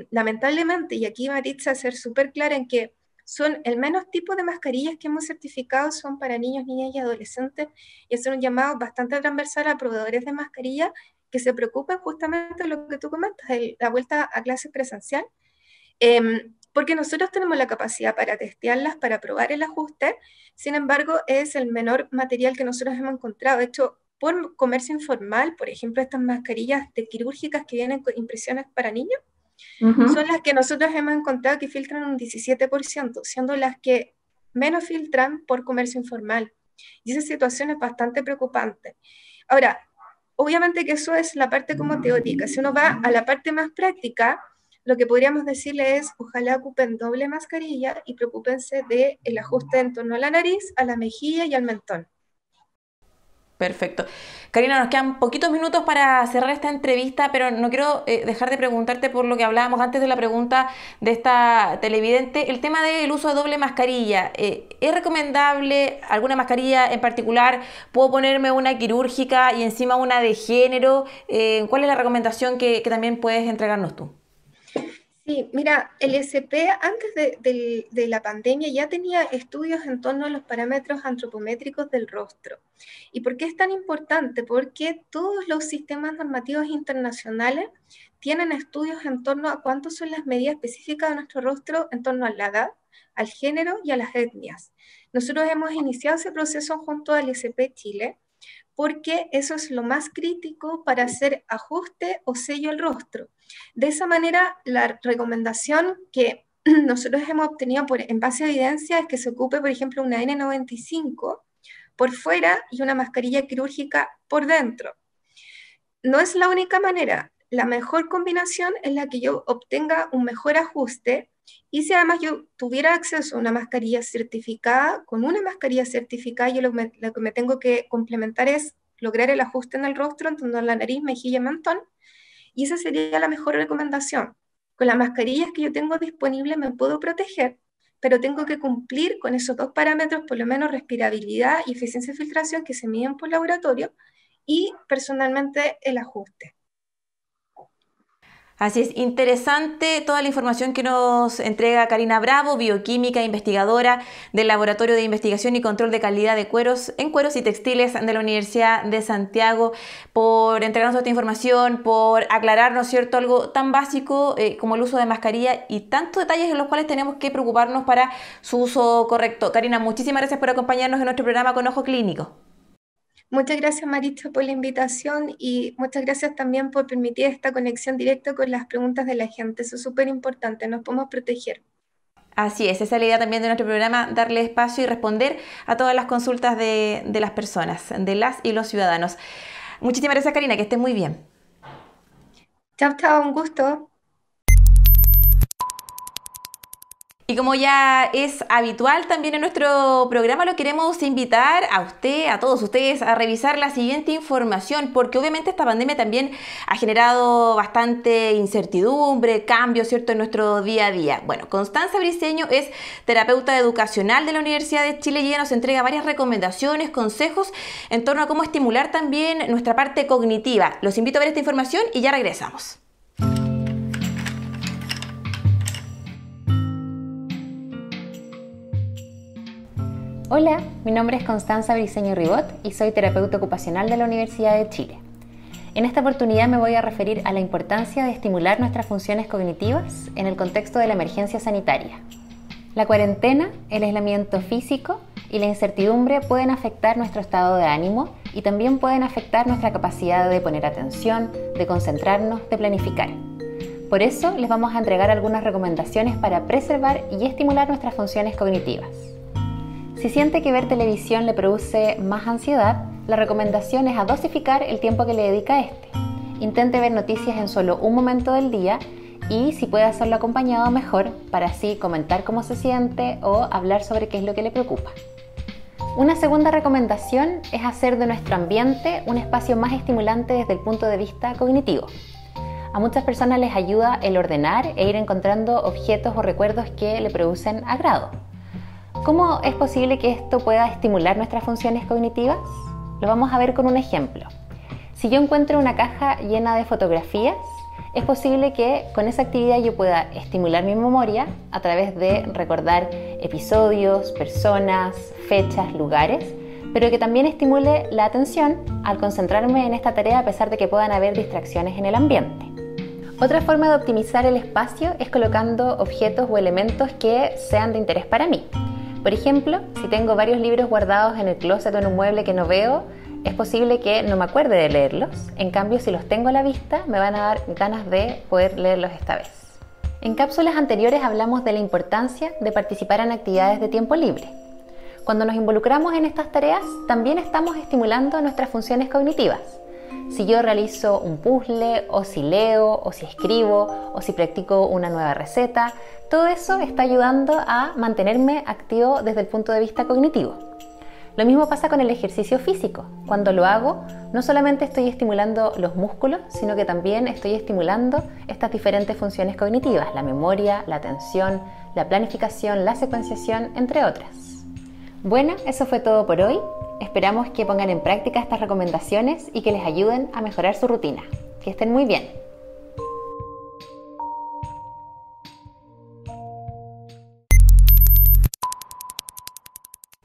lamentablemente, y aquí Maritza ser súper clara en que son el menos tipo de mascarillas que hemos certificado son para niños, niñas y adolescentes, y hacer un llamado bastante transversal a proveedores de mascarillas que se preocupen justamente de lo que tú comentas, de la vuelta a clases presencial, porque nosotros tenemos la capacidad para testearlas, para probar el ajuste. Sin embargo, es el menor material que nosotros hemos encontrado. De hecho, por comercio informal, por ejemplo, estas mascarillas quirúrgicas que vienen con impresiones para niños, son las que nosotros hemos encontrado que filtran un 17%, siendo las que menos filtran por comercio informal. Y esa situación es bastante preocupante. Ahora, obviamente que eso es la parte como teórica. Si uno va a la parte más práctica, lo que podríamos decirle es, ojalá ocupen doble mascarilla y preocúpense del ajuste en torno a la nariz, a la mejilla y al mentón. Perfecto. Karina, nos quedan poquitos minutos para cerrar esta entrevista, pero no quiero dejar de preguntarte por lo que hablábamos antes de la pregunta de esta televidente, el tema del uso de doble mascarilla. ¿Es recomendable alguna mascarilla en particular? ¿Puedo ponerme una quirúrgica y encima una de género? ¿Cuál es la recomendación que también puedes entregarnos tú? Sí, mira, el SP antes de la pandemia ya tenía estudios en torno a los parámetros antropométricos del rostro. ¿Y por qué es tan importante? Porque todos los sistemas normativos internacionales tienen estudios en torno a cuántas son las medidas específicas de nuestro rostro en torno a la edad, al género y a las etnias. Nosotros hemos iniciado ese proceso junto al SP Chile, porque eso es lo más crítico para hacer ajuste o sello al rostro. De esa manera, la recomendación que nosotros hemos obtenido en base a evidencia es que se ocupe, por ejemplo, una N95 por fuera y una mascarilla quirúrgica por dentro. No es la única manera. La mejor combinación es la que yo obtenga un mejor ajuste y si además yo tuviera acceso a una mascarilla certificada, con una mascarilla certificada yo lo que me tengo que complementar es lograr el ajuste en el rostro, en torno a la nariz, mejilla y mentón, y esa sería la mejor recomendación. Con las mascarillas que yo tengo disponibles me puedo proteger, pero tengo que cumplir con esos dos parámetros, por lo menos respirabilidad y eficiencia de filtración que se miden por laboratorio, y personalmente el ajuste. Así es, interesante toda la información que nos entrega Karina Bravo, bioquímica e investigadora del Laboratorio de Investigación y Control de Calidad de Cueros en Cueros y Textiles de la Universidad de Santiago, por entregarnos esta información, por aclararnos, ¿cierto?, algo tan básico como el uso de mascarilla y tantos detalles en los cuales tenemos que preocuparnos para su uso correcto. Karina, muchísimas gracias por acompañarnos en nuestro programa Con Ojo Clínico. Muchas gracias, Maritza, por la invitación y muchas gracias también por permitir esta conexión directa con las preguntas de la gente. Eso es súper importante, nos podemos proteger. Así es, esa es la idea también de nuestro programa, darle espacio y responder a todas las consultas de las personas, de las y los ciudadanos. Muchísimas gracias, Karina, que estés muy bien. Chao, chao, un gusto. Y como ya es habitual también en nuestro programa, lo queremos invitar a usted, a todos ustedes, a revisar la siguiente información, porque obviamente esta pandemia también ha generado bastante incertidumbre, cambios, ¿cierto?, en nuestro día a día. Bueno, Constanza Briceño es terapeuta educacional de la Universidad de Chile y ella nos entrega varias recomendaciones, consejos en torno a cómo estimular también nuestra parte cognitiva. Los invito a ver esta información y ya regresamos. Hola, mi nombre es Constanza Briceño Ribot y soy terapeuta ocupacional de la Universidad de Chile. En esta oportunidad me voy a referir a la importancia de estimular nuestras funciones cognitivas en el contexto de la emergencia sanitaria. La cuarentena, el aislamiento físico y la incertidumbre pueden afectar nuestro estado de ánimo y también pueden afectar nuestra capacidad de poner atención, de concentrarnos, de planificar. Por eso les vamos a entregar algunas recomendaciones para preservar y estimular nuestras funciones cognitivas. Si siente que ver televisión le produce más ansiedad, la recomendación es a dosificar el tiempo que le dedica a este. Intente ver noticias en solo un momento del día y si puede hacerlo acompañado mejor, para así comentar cómo se siente o hablar sobre qué es lo que le preocupa. Una segunda recomendación es hacer de nuestro ambiente un espacio más estimulante desde el punto de vista cognitivo. A muchas personas les ayuda el ordenar e ir encontrando objetos o recuerdos que le producen agrado. ¿Cómo es posible que esto pueda estimular nuestras funciones cognitivas? Lo vamos a ver con un ejemplo. Si yo encuentro una caja llena de fotografías, es posible que con esa actividad yo pueda estimular mi memoria a través de recordar episodios, personas, fechas, lugares, pero que también estimule la atención al concentrarme en esta tarea a pesar de que puedan haber distracciones en el ambiente. Otra forma de optimizar el espacio es colocando objetos o elementos que sean de interés para mí. Por ejemplo, si tengo varios libros guardados en el closet o en un mueble que no veo, es posible que no me acuerde de leerlos. En cambio, si los tengo a la vista, me van a dar ganas de poder leerlos esta vez. En cápsulas anteriores hablamos de la importancia de participar en actividades de tiempo libre. Cuando nos involucramos en estas tareas, también estamos estimulando nuestras funciones cognitivas. Si yo realizo un puzzle, o si leo, o si escribo, o si practico una nueva receta, todo eso está ayudando a mantenerme activo desde el punto de vista cognitivo. Lo mismo pasa con el ejercicio físico. Cuando lo hago, no solamente estoy estimulando los músculos, sino que también estoy estimulando estas diferentes funciones cognitivas, la memoria, la atención, la planificación, la secuenciación, entre otras. Bueno, eso fue todo por hoy. Esperamos que pongan en práctica estas recomendaciones y que les ayuden a mejorar su rutina. Que estén muy bien.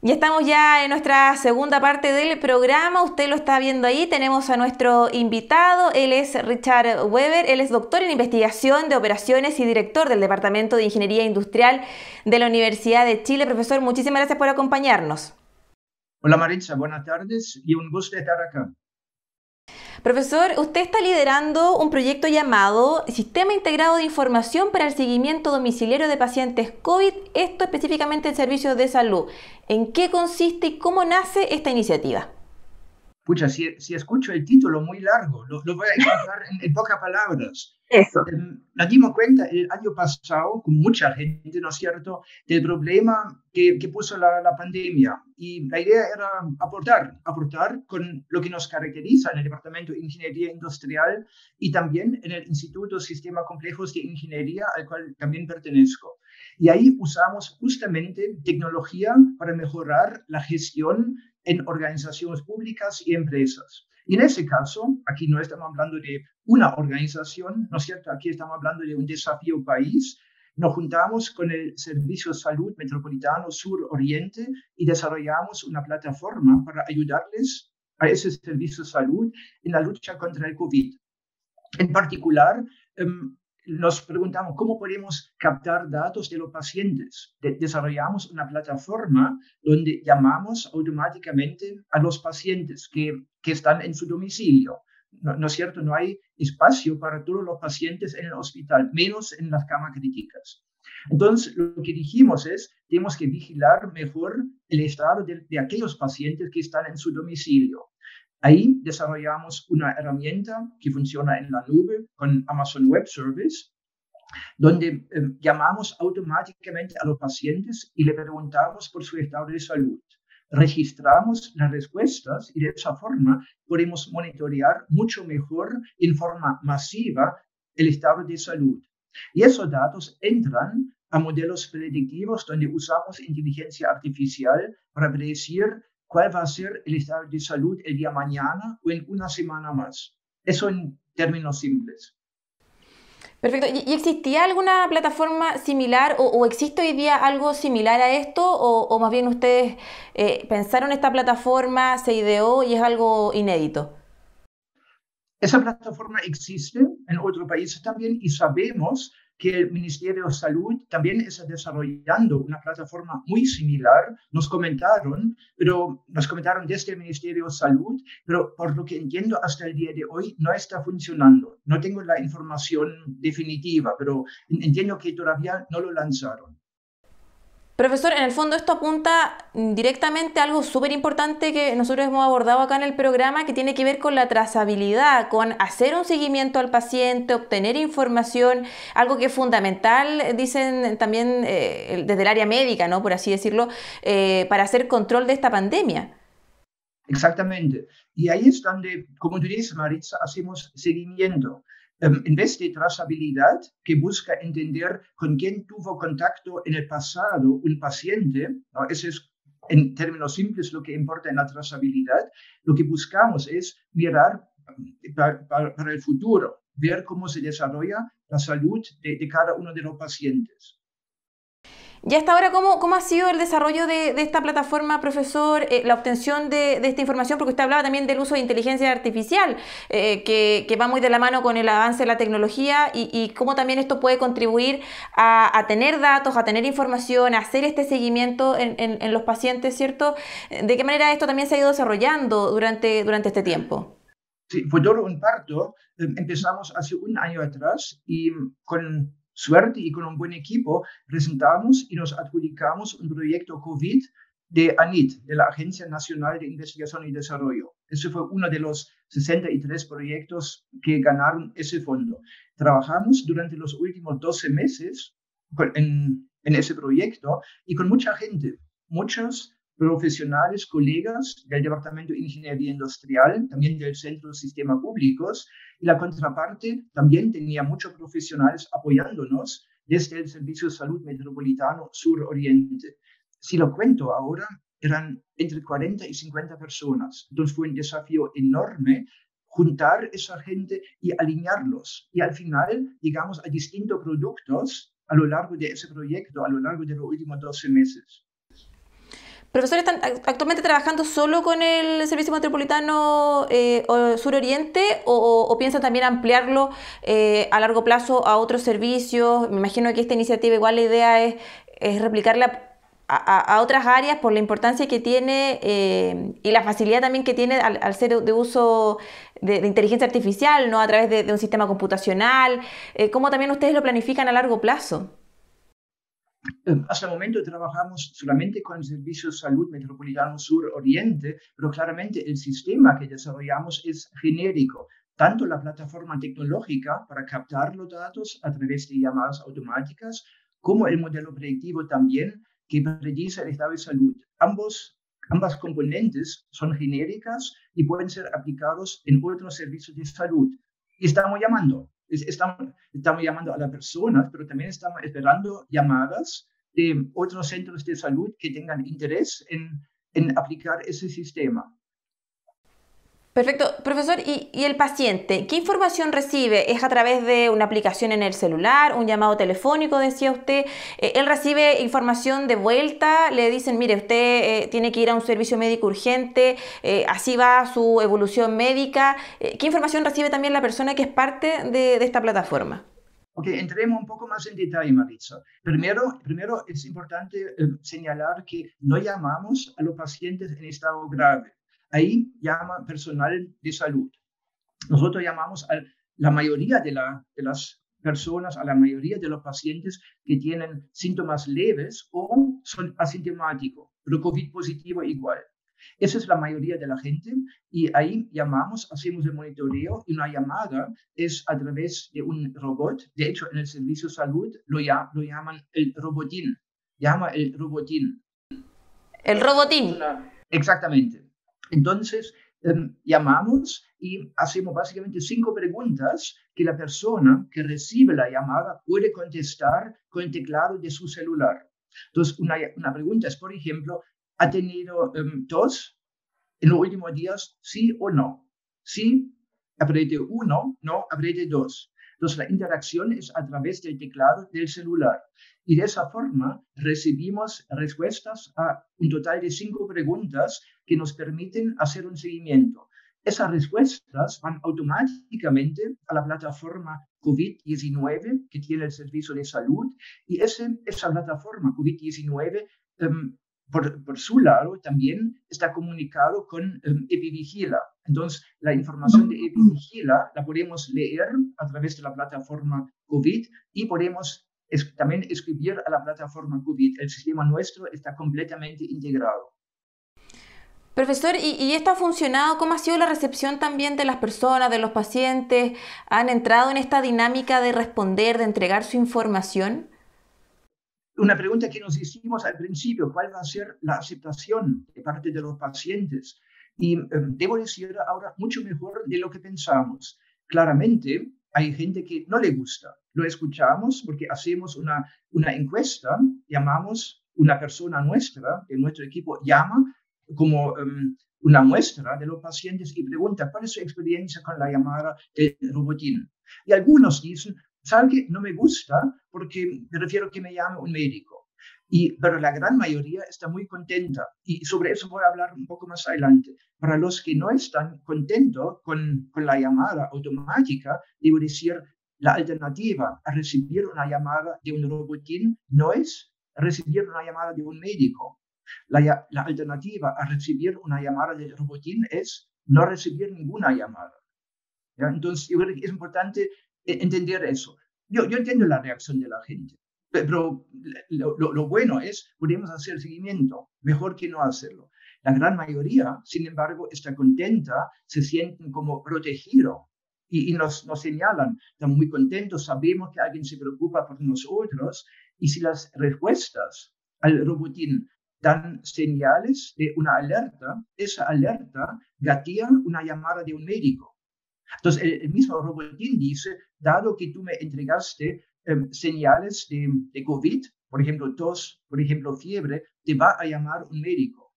Y estamos ya en nuestra segunda parte del programa. Usted lo está viendo ahí. Tenemos a nuestro invitado. Él es Richard Weber. Él es doctor en investigación de operaciones y director del Departamento de Ingeniería Industrial de la Universidad de Chile. Profesor, muchísimas gracias por acompañarnos. Hola Maritza, buenas tardes y un gusto estar acá. Profesor, usted está liderando un proyecto llamado Sistema Integrado de Información para el Seguimiento Domiciliario de Pacientes COVID, esto específicamente en servicios de salud. ¿En qué consiste y cómo nace esta iniciativa? Pucha, si escucho el título muy largo, lo voy a encontrar en pocas palabras. Eso. Nos dimos cuenta el año pasado, con mucha gente, ¿no es cierto?, del problema que puso la pandemia. Y la idea era aportar con lo que nos caracteriza en el Departamento de Ingeniería Industrial y también en el Instituto Sistema Complejos de Ingeniería, al cual también pertenezco. Y ahí usamos justamente tecnología para mejorar la gestión en organizaciones públicas y empresas. Y en ese caso, aquí no estamos hablando de una organización, ¿no es cierto? Aquí estamos hablando de un desafío país. Nos juntamos con el Servicio de Salud Metropolitano Sur-Oriente y desarrollamos una plataforma para ayudarles a ese servicio de salud en la lucha contra el COVID. En particular, nos preguntamos cómo podemos captar datos de los pacientes. Desarrollamos una plataforma donde llamamos automáticamente a los pacientes que están en su domicilio. ¿No es cierto? No hay espacio para todos los pacientes en el hospital, menos en las camas críticas. Entonces, lo que dijimos es, tenemos que vigilar mejor el estado de aquellos pacientes que están en su domicilio. Ahí desarrollamos una herramienta que funciona en la nube con Amazon Web Service, donde llamamos automáticamente a los pacientes y le preguntamos por su estado de salud. Registramos las respuestas y de esa forma podemos monitorear mucho mejor en forma masiva el estado de salud. Y esos datos entran a modelos predictivos donde usamos inteligencia artificial para predecir cuál va a ser el estado de salud el día mañana o en una semana más. Eso en términos simples. Perfecto. ¿Y existía alguna plataforma similar o existe hoy día algo similar a esto? ¿O más bien ustedes pensaron esta plataforma, se ideó y es algo inédito? Esa plataforma existe en otros países también y sabemos que el Ministerio de Salud también está desarrollando una plataforma muy similar. Nos comentaron desde el Ministerio de Salud, pero por lo que entiendo hasta el día de hoy no está funcionando. No tengo la información definitiva, pero entiendo que todavía no lo lanzaron. Profesor, en el fondo esto apunta directamente a algo súper importante que nosotros hemos abordado acá en el programa, que tiene que ver con la trazabilidad, con hacer un seguimiento al paciente, obtener información, algo que es fundamental, dicen también desde el área médica, ¿no?, por así decirlo, para hacer control de esta pandemia. Exactamente. Y ahí es donde, como tú dices, Maritza, hacemos seguimiento. En vez de trazabilidad, que busca entender con quién tuvo contacto en el pasado un paciente, ¿no? Ese es en términos simples lo que importa en la trazabilidad. Lo que buscamos es mirar para el futuro, ver cómo se desarrolla la salud de cada uno de los pacientes. Y hasta ahora, ¿cómo ha sido el desarrollo de esta plataforma, profesor? La obtención de esta información, porque usted hablaba también del uso de inteligencia artificial, que va muy de la mano con el avance de la tecnología y cómo también esto puede contribuir a tener datos, a tener información, a hacer este seguimiento en los pacientes, ¿cierto? ¿De qué manera esto también se ha ido desarrollando durante este tiempo? Sí, fue todo un parto. Empezamos hace un año atrás y con suerte y con un buen equipo presentamos y nos adjudicamos un proyecto COVID de ANIT, de la Agencia Nacional de Investigación y Desarrollo. Ese fue uno de los 63 proyectos que ganaron ese fondo. Trabajamos durante los últimos 12 meses en ese proyecto y con mucha gente, muchos profesionales, colegas del Departamento de Ingeniería Industrial, también del Centro de Sistemas Públicos, y la contraparte también tenía muchos profesionales apoyándonos desde el Servicio de Salud Metropolitano Sur-Oriente. Si lo cuento ahora, eran entre 40 y 50 personas. Entonces fue un desafío enorme juntar esa gente y alinearlos. Y al final llegamos a distintos productos a lo largo de ese proyecto, a lo largo de los últimos 12 meses. ¿Profesor, están actualmente trabajando solo con el Servicio Metropolitano Sur-Oriente o piensan también ampliarlo a largo plazo a otros servicios? Me imagino que esta iniciativa igual la idea es replicarla a otras áreas por la importancia que tiene y la facilidad también que tiene al ser de uso de inteligencia artificial, ¿no? A través de un sistema computacional. ¿Cómo también ustedes lo planifican a largo plazo? Hasta el momento trabajamos solamente con el Servicio de Salud Metropolitano Sur-Oriente, pero claramente el sistema que desarrollamos es genérico. Tanto la plataforma tecnológica para captar los datos a través de llamadas automáticas, como el modelo predictivo también, que predice el estado de salud. Ambas componentes son genéricas y pueden ser aplicados en otros servicios de salud. Y estamos llamando a las personas, pero también estamos esperando llamadas de otros centros de salud que tengan interés en aplicar ese sistema. Perfecto. Profesor, ¿y el paciente? ¿Qué información recibe? ¿Es a través de una aplicación en el celular, un llamado telefónico, decía usted? ¿Él recibe información de vuelta? Le dicen, mire, usted tiene que ir a un servicio médico urgente, así va su evolución médica. ¿Qué información recibe también la persona que es parte de esta plataforma? Ok, entremos un poco más en detalle, Maritza. Primero es importante señalar que no llamamos a los pacientes en estado grave. Ahí llama personal de salud. Nosotros llamamos a la mayoría de las personas, a la mayoría de los pacientes que tienen síntomas leves o son asintomáticos, pero COVID positivo igual. Esa es la mayoría de la gente y ahí llamamos, hacemos el monitoreo y una llamada es a través de un robot. De hecho, en el servicio de salud lo llaman el robotín. Llama el robotín. El robotín. Exactamente. Entonces, llamamos y hacemos básicamente 5 preguntas que la persona que recibe la llamada puede contestar con el teclado de su celular. Entonces, una pregunta es, por ejemplo, ¿ha tenido tos en los últimos días? ¿Sí o no? Sí, apriete 1, no, apriete 2. Entonces, la interacción es a través del teclado del celular. Y de esa forma recibimos respuestas a un total de 5 preguntas que nos permiten hacer un seguimiento. Esas respuestas van automáticamente a la plataforma COVID-19 que tiene el Servicio de Salud y esa plataforma COVID-19 por su lado también está comunicado con EpiVigila. Entonces, la información de EpiVigila la podemos leer a través de la plataforma COVID y podemos también escribir a la plataforma COVID. El sistema nuestro está completamente integrado. Profesor, ¿y esto ha funcionado? ¿Cómo ha sido la recepción también de las personas, de los pacientes? ¿Han entrado en esta dinámica de responder, de entregar su información? Una pregunta que nos hicimos al principio, ¿cuál va a ser la aceptación de parte de los pacientes? Y debo decir ahora mucho mejor de lo que pensamos. Claramente, hay gente que no le gusta. Lo escuchamos porque hacemos una encuesta, llamamos una persona nuestra, de nuestro equipo llama como una muestra de los pacientes y pregunta cuál es su experiencia con la llamada de robotín. Y algunos dicen, ¿saben qué? No me gusta porque prefiero que me llame un médico. Pero la gran mayoría está muy contenta y sobre eso voy a hablar un poco más adelante. Para los que no están contentos con la llamada automática, debo decir, la alternativa a recibir una llamada de un robotín no es recibir una llamada de un médico. La alternativa a recibir una llamada de robotín es no recibir ninguna llamada. ¿Ya? Entonces, yo creo que es importante entender eso. Yo entiendo la reacción de la gente, pero lo bueno es, podemos hacer seguimiento, mejor que no hacerlo. La gran mayoría, sin embargo, está contenta, se sienten como protegidos y nos señalan, estamos muy contentos, sabemos que alguien se preocupa por nosotros y si las respuestas al robotín dan señales de una alerta, esa alerta gatilla una llamada de un médico. Entonces, el mismo robotín dice, dado que tú me entregaste señales de COVID, por ejemplo, tos, por ejemplo, fiebre, te va a llamar un médico.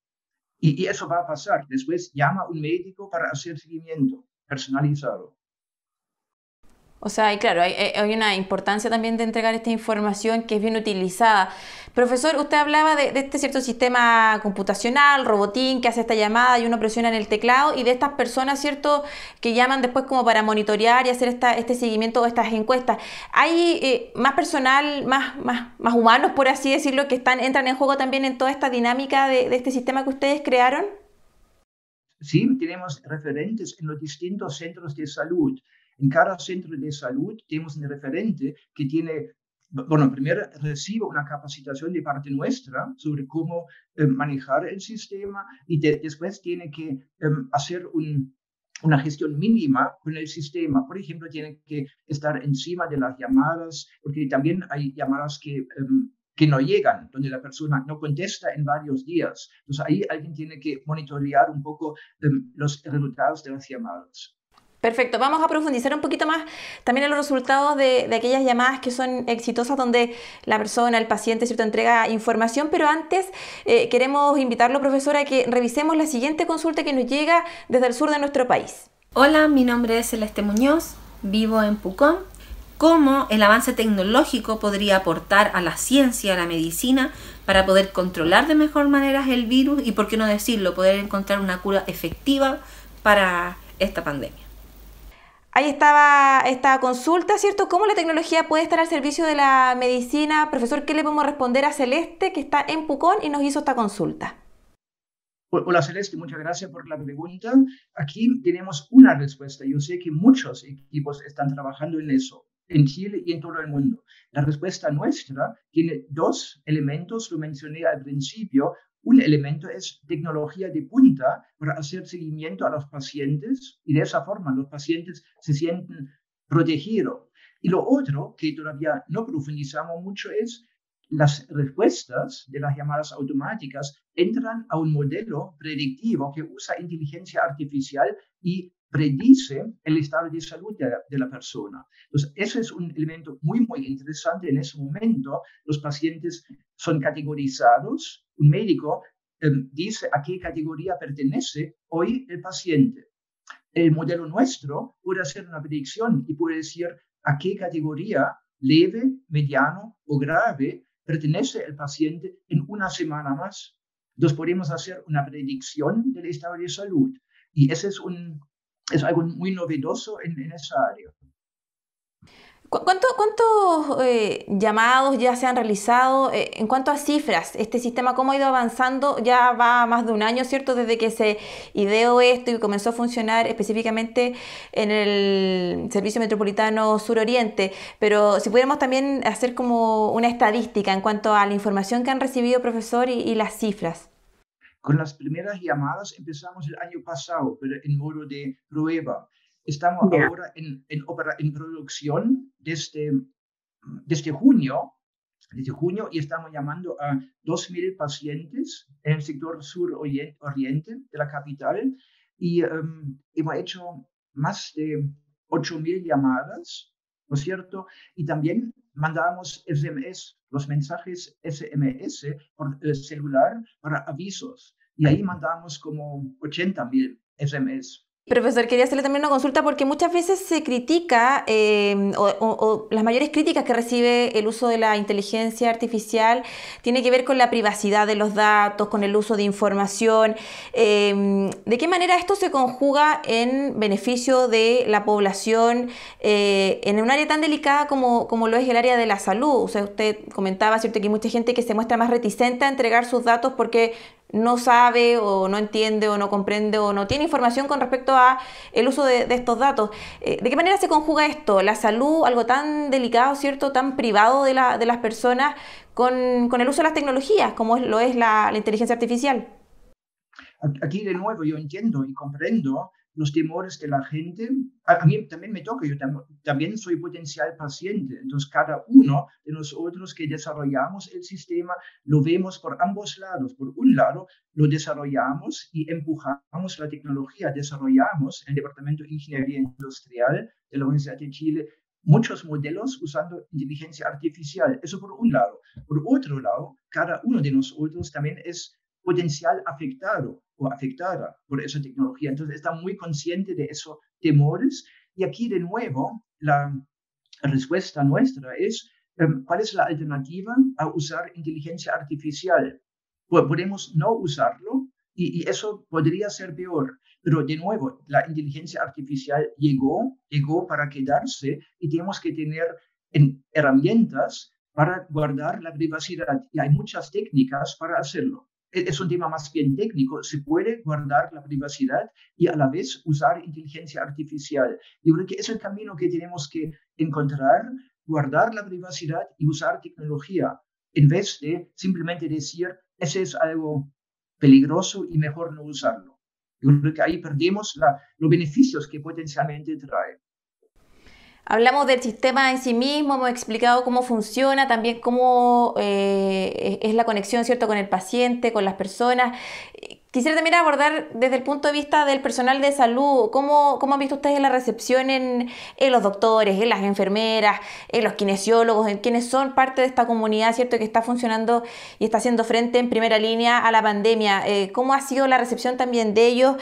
Y eso va a pasar. Después llama un médico para hacer seguimiento personalizado. O sea, y claro, hay una importancia también de entregar esta información que es bien utilizada. Profesor, usted hablaba de este cierto sistema computacional, robotín, que hace esta llamada y uno presiona en el teclado, y de estas personas, ¿cierto?, que llaman después como para monitorear y hacer este seguimiento o estas encuestas. ¿Hay más personal, más humanos, por así decirlo, que entran en juego también en toda esta dinámica de este sistema que ustedes crearon? Sí, tenemos referentes en los distintos centros de salud. En cada centro de salud tenemos un referente que tiene, bueno, primero recibe una capacitación de parte nuestra sobre cómo manejar el sistema y después tiene que hacer una gestión mínima con el sistema. Por ejemplo, tiene que estar encima de las llamadas, porque también hay llamadas que no llegan, donde la persona no contesta en varios días. Entonces ahí alguien tiene que monitorear un poco los resultados de las llamadas. Perfecto, vamos a profundizar un poquito más también en los resultados de aquellas llamadas que son exitosas, donde la persona, el paciente, ¿cierto?, entrega información, pero antes queremos invitarlo, profesora, a que revisemos la siguiente consulta que nos llega desde el sur de nuestro país. Hola, mi nombre es Celeste Muñoz, vivo en Pucón. ¿Cómo el avance tecnológico podría aportar a la ciencia, a la medicina, para poder controlar de mejor manera el virus y, por qué no decirlo, poder encontrar una cura efectiva para esta pandemia? Ahí estaba esta consulta, ¿cierto? ¿Cómo la tecnología puede estar al servicio de la medicina? Profesor, ¿qué le podemos responder a Celeste, que está en Pucón y nos hizo esta consulta? Hola Celeste, muchas gracias por la pregunta. Aquí tenemos una respuesta. Yo sé que muchos equipos están trabajando en eso, en Chile y en todo el mundo. La respuesta nuestra tiene dos elementos, lo mencioné al principio. Un elemento es tecnología de punta para hacer seguimiento a los pacientes y de esa forma los pacientes se sienten protegidos. Y lo otro que todavía no profundizamos mucho es las respuestas de las llamadas automáticas entran a un modelo predictivo que usa inteligencia artificial y predice el estado de salud de la persona. Entonces, ese es un elemento muy, muy interesante. En ese momento, los pacientes son categorizados. Un médico dice a qué categoría pertenece hoy el paciente. El modelo nuestro puede hacer una predicción y puede decir a qué categoría leve, mediano o grave pertenece el paciente en una semana más. Entonces, podemos hacer una predicción del estado de salud. Y ese es algo muy novedoso en esa área. ¿Cuántos llamados ya se han realizado en cuanto a cifras? Este sistema, ¿cómo ha ido avanzando? Ya va más de un año, ¿cierto?, desde que se ideó esto y comenzó a funcionar específicamente en el Servicio Metropolitano Sur-Oriente. Pero si pudiéramos también hacer como una estadística en cuanto a la información que han recibido, profesor, y las cifras. Con las primeras llamadas empezamos el año pasado, pero en modo de prueba. Estamos ahora en producción desde junio y estamos llamando a 2.000 pacientes en el sector sur-oriente de la capital y hemos hecho más de 8.000 llamadas, ¿no es cierto? Y también mandamos SMS, los mensajes SMS por celular para avisos. Y ahí mandamos como 80.000 SMS. Profesor, quería hacerle también una consulta porque muchas veces se critica o las mayores críticas que recibe el uso de la inteligencia artificial tiene que ver con la privacidad de los datos, con el uso de información. ¿De qué manera esto se conjuga en beneficio de la población en un área tan delicada como lo es el área de la salud? O sea, usted comentaba, ¿cierto?, que hay mucha gente que se muestra más reticente a entregar sus datos porque no sabe o no entiende o no comprende o no tiene información con respecto a el uso de estos datos. ¿De qué manera se conjuga esto? La salud, algo tan delicado, ¿cierto?, tan privado de las personas, con el uso de las tecnologías, como lo es la inteligencia artificial. Aquí de nuevo yo entiendo y comprendo los temores de la gente. A mí también me toca, yo también soy potencial paciente. Entonces, cada uno de nosotros que desarrollamos el sistema lo vemos por ambos lados. Por un lado, lo desarrollamos y empujamos la tecnología. Desarrollamos en el Departamento de Ingeniería Industrial de la Universidad de Chile muchos modelos usando inteligencia artificial. Eso por un lado. Por otro lado, cada uno de nosotros también es potencial afectado o afectada por esa tecnología. Entonces, está muy consciente de esos temores. Y aquí, de nuevo, la respuesta nuestra es, ¿cuál es la alternativa a usar inteligencia artificial? Pues podemos no usarlo y eso podría ser peor. Pero, de nuevo, la inteligencia artificial llegó para quedarse y tenemos que tener herramientas para guardar la privacidad. Y hay muchas técnicas para hacerlo. Es un tema más bien técnico. Se puede guardar la privacidad y a la vez usar inteligencia artificial. Yo creo que es el camino que tenemos que encontrar, guardar la privacidad y usar tecnología, en vez de simplemente decir, ese es algo peligroso y mejor no usarlo. Yo creo que ahí perdemos los beneficios que potencialmente trae. Hablamos del sistema en sí mismo, hemos explicado cómo funciona, también cómo es la conexión, ¿cierto?, con el paciente, con las personas. Quisiera también abordar desde el punto de vista del personal de salud, ¿cómo han visto ustedes la recepción en los doctores, en las enfermeras, en los kinesiólogos, en quienes son parte de esta comunidad, ¿cierto?, que está funcionando y está haciendo frente en primera línea a la pandemia? ¿Cómo ha sido la recepción también de ellos?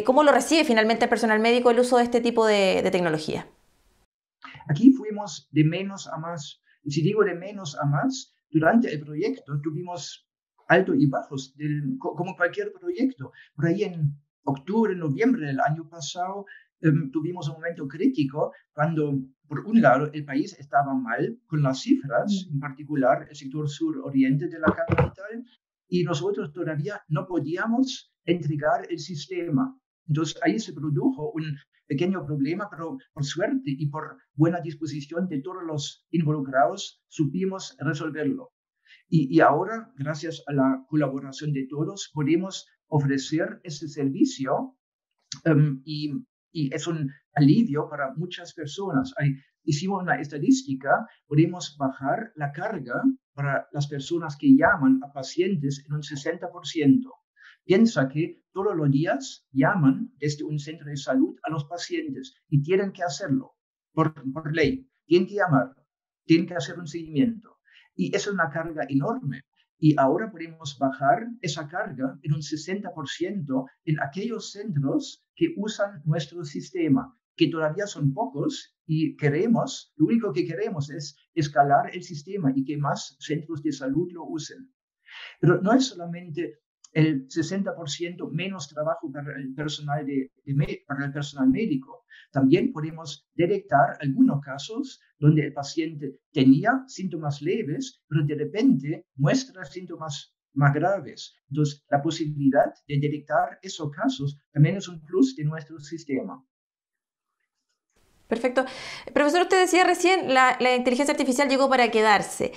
¿Cómo lo recibe finalmente el personal médico el uso de este tipo de tecnología? Aquí fuimos de menos a más. Y si digo de menos a más, durante el proyecto tuvimos altos y bajos, como cualquier proyecto. Por ahí en octubre, noviembre del año pasado, tuvimos un momento crítico cuando, por un lado, el país estaba mal con las cifras, en particular el sector sur-oriente de la capital, y nosotros todavía no podíamos entregar el sistema. Entonces, ahí se produjo un pequeño problema, pero por suerte y por buena disposición de todos los involucrados, supimos resolverlo. Y ahora, gracias a la colaboración de todos, podemos ofrecer este servicio y es un alivio para muchas personas. Hicimos una estadística, podemos bajar la carga para las personas que llaman a pacientes en un 60%. Piensa que todos los días llaman desde un centro de salud a los pacientes y tienen que hacerlo por ley. Tienen que llamar, tienen que hacer un seguimiento. Y eso es una carga enorme. Y ahora podemos bajar esa carga en un 60% en aquellos centros que usan nuestro sistema, que todavía son pocos y lo único que queremos es escalar el sistema y que más centros de salud lo usen. Pero no es solamente el 60% menos trabajo para el personal para el personal médico. También podemos detectar algunos casos donde el paciente tenía síntomas leves, pero de repente muestra síntomas más graves. Entonces, la posibilidad de detectar esos casos también es un plus de nuestro sistema. Perfecto. Profesor, usted decía recién, la inteligencia artificial llegó para quedarse.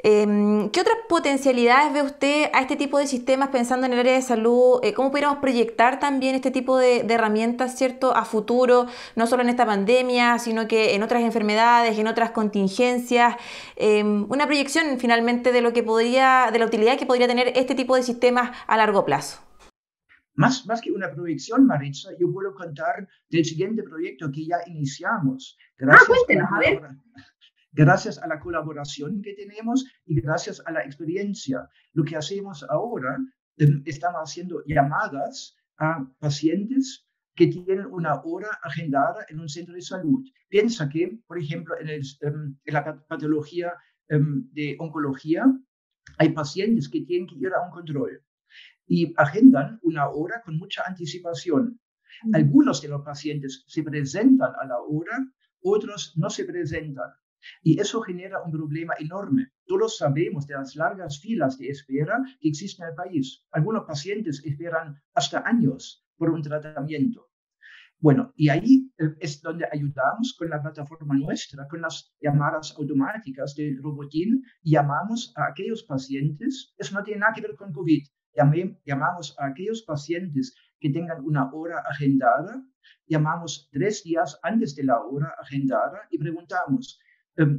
¿Qué otras potencialidades ve usted a este tipo de sistemas pensando en el área de salud? ¿Cómo pudiéramos proyectar también este tipo de herramientas, ¿cierto?, a futuro, no solo en esta pandemia, sino que en otras enfermedades, en otras contingencias? Una proyección finalmente de la utilidad que podría tener este tipo de sistemas a largo plazo. Más que una proyección, Maritza, yo puedo contar del siguiente proyecto que ya iniciamos. Cuéntenos, a ver. Gracias a la colaboración que tenemos y gracias a la experiencia. Lo que hacemos ahora, estamos haciendo llamadas a pacientes que tienen una hora agendada en un centro de salud. Piensa que, por ejemplo, en la patología de oncología, hay pacientes que tienen que ir a un control y agendan una hora con mucha anticipación. Algunos de los pacientes se presentan a la hora, otros no se presentan. Y eso genera un problema enorme. Todos sabemos de las largas filas de espera que existen en el país. Algunos pacientes esperan hasta años por un tratamiento. Bueno, y ahí es donde ayudamos con la plataforma nuestra, con las llamadas automáticas del robotín, llamamos a aquellos pacientes, eso no tiene nada que ver con COVID, llamamos a aquellos pacientes que tengan una hora agendada, llamamos 3 días antes de la hora agendada y preguntamos,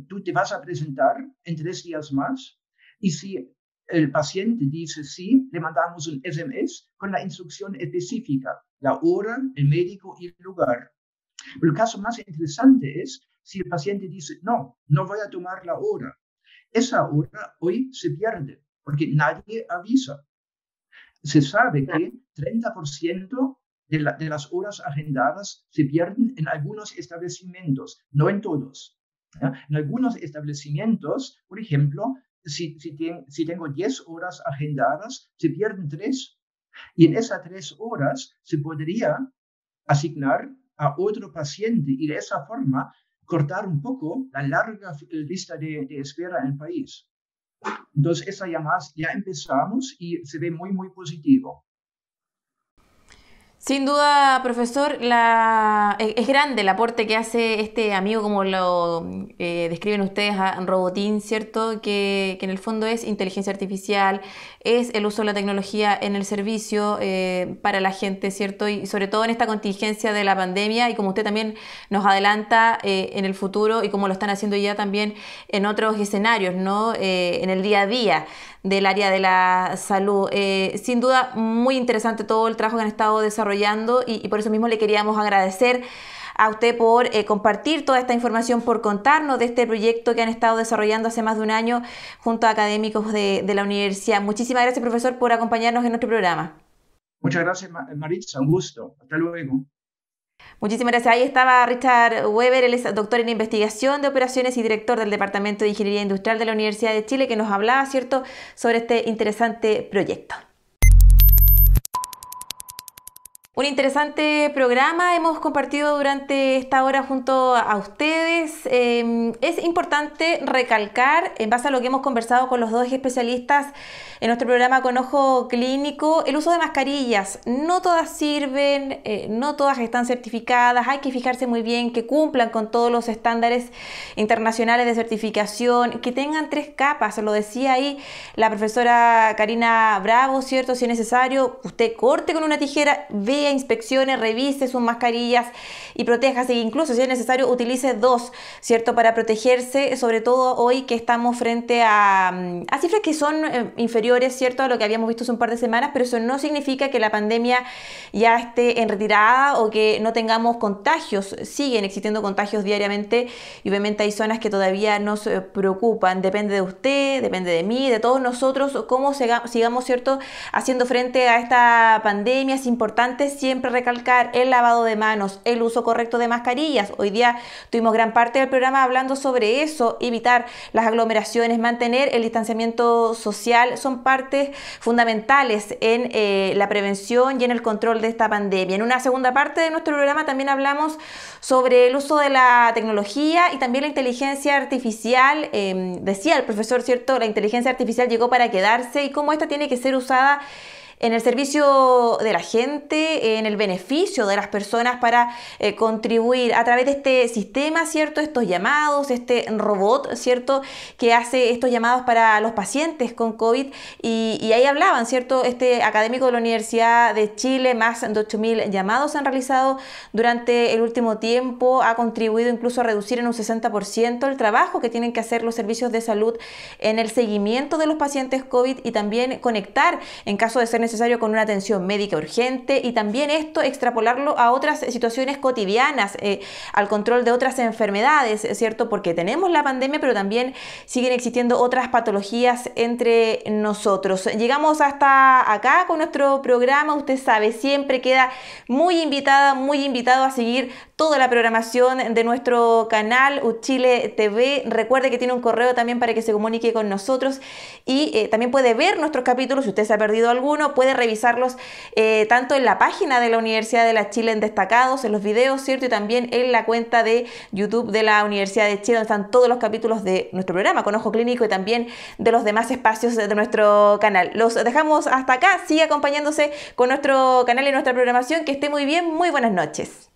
¿tú te vas a presentar en 3 días más? Y si el paciente dice sí, le mandamos un SMS con la instrucción específica, la hora, el médico y el lugar. Pero el caso más interesante es si el paciente dice no voy a tomar la hora. Esa hora hoy se pierde porque nadie avisa. Se sabe que 30% de las horas agendadas se pierden en algunos establecimientos, no en todos. En algunos establecimientos, por ejemplo, si tengo 10 horas agendadas, se pierden 3. Y en esas 3 horas se podría asignar a otro paciente y de esa forma cortar un poco la larga lista de espera en el país. Entonces, esa llamada ya empezamos y se ve muy, muy positivo. Sin duda, profesor, es grande el aporte que hace este amigo, como lo describen ustedes, a Robotín, ¿cierto? Que en el fondo es inteligencia artificial, es el uso de la tecnología en el servicio para la gente, ¿cierto? Y sobre todo en esta contingencia de la pandemia y como usted también nos adelanta en el futuro y como lo están haciendo ya también en otros escenarios, ¿no? En el día a día del área de la salud. Sin duda, muy interesante todo el trabajo que han estado desarrollando y por eso mismo le queríamos agradecer a usted por compartir toda esta información, por contarnos de este proyecto que han estado desarrollando hace más de un año junto a académicos de la universidad. Muchísimas gracias, profesor, por acompañarnos en nuestro programa. Muchas gracias, Maritza. Un gusto. Hasta luego. Muchísimas gracias. Ahí estaba Richard Weber, él es doctor en investigación de operaciones y director del Departamento de Ingeniería Industrial de la Universidad de Chile, que nos hablaba, ¿cierto?, sobre este interesante proyecto. Un interesante programa hemos compartido durante esta hora junto a ustedes. Es importante recalcar, en base a lo que hemos conversado con los dos especialistas en nuestro programa Con Ojo Clínico, el uso de mascarillas. No todas sirven, no todas están certificadas. Hay que fijarse muy bien que cumplan con todos los estándares internacionales de certificación, que tengan 3 capas. Lo decía ahí la profesora Karina Bravo, ¿cierto? Si es necesario, usted corte con una tijera, vea, inspeccione, revise sus mascarillas y protéjase. Incluso si es necesario, utilice 2, ¿cierto? Para protegerse, sobre todo hoy que estamos frente a cifras que son inferiores, ¿cierto?, a lo que habíamos visto hace un par de semanas, pero eso no significa que la pandemia ya esté en retirada o que no tengamos contagios. Siguen existiendo contagios diariamente y obviamente hay zonas que todavía nos preocupan. Depende de usted, depende de mí, de todos nosotros, cómo sigamos, ¿cierto?, haciendo frente a esta pandemia. Es importante siempre recalcar el lavado de manos, el uso correcto de mascarillas. Hoy día tuvimos gran parte del programa hablando sobre eso, evitar las aglomeraciones, mantener el distanciamiento social, son partes fundamentales en la prevención y en el control de esta pandemia. En una segunda parte de nuestro programa también hablamos sobre el uso de la tecnología y también la inteligencia artificial. Decía el profesor, ¿cierto?, la inteligencia artificial llegó para quedarse y cómo esta tiene que ser usada en el servicio de la gente, en el beneficio de las personas para contribuir a través de este sistema, ¿cierto?, estos llamados, este robot, ¿cierto?, que hace estos llamados para los pacientes con COVID y ahí hablaban, ¿cierto?, este académico de la Universidad de Chile, más de 8.000 llamados se han realizado durante el último tiempo, ha contribuido incluso a reducir en un 60% el trabajo que tienen que hacer los servicios de salud en el seguimiento de los pacientes COVID y también conectar en caso de ser necesario con una atención médica urgente, y también esto extrapolarlo a otras situaciones cotidianas, al control de otras enfermedades, ¿cierto? Porque tenemos la pandemia, pero también siguen existiendo otras patologías entre nosotros. Llegamos hasta acá con nuestro programa. Usted sabe, siempre queda muy invitada, muy invitado a seguir toda la programación de nuestro canal Uchile TV. Recuerde que tiene un correo también para que se comunique con nosotros, y también puede ver nuestros capítulos. Si usted se ha perdido alguno, puede revisarlos tanto en la página de la Universidad de la Chile en Destacados, en los videos, ¿cierto? Y también en la cuenta de YouTube de la Universidad de Chile, donde están todos los capítulos de nuestro programa con Ojo Clínico y también de los demás espacios de nuestro canal. Los dejamos hasta acá. Sigue acompañándose con nuestro canal y nuestra programación. Que esté muy bien. Muy buenas noches.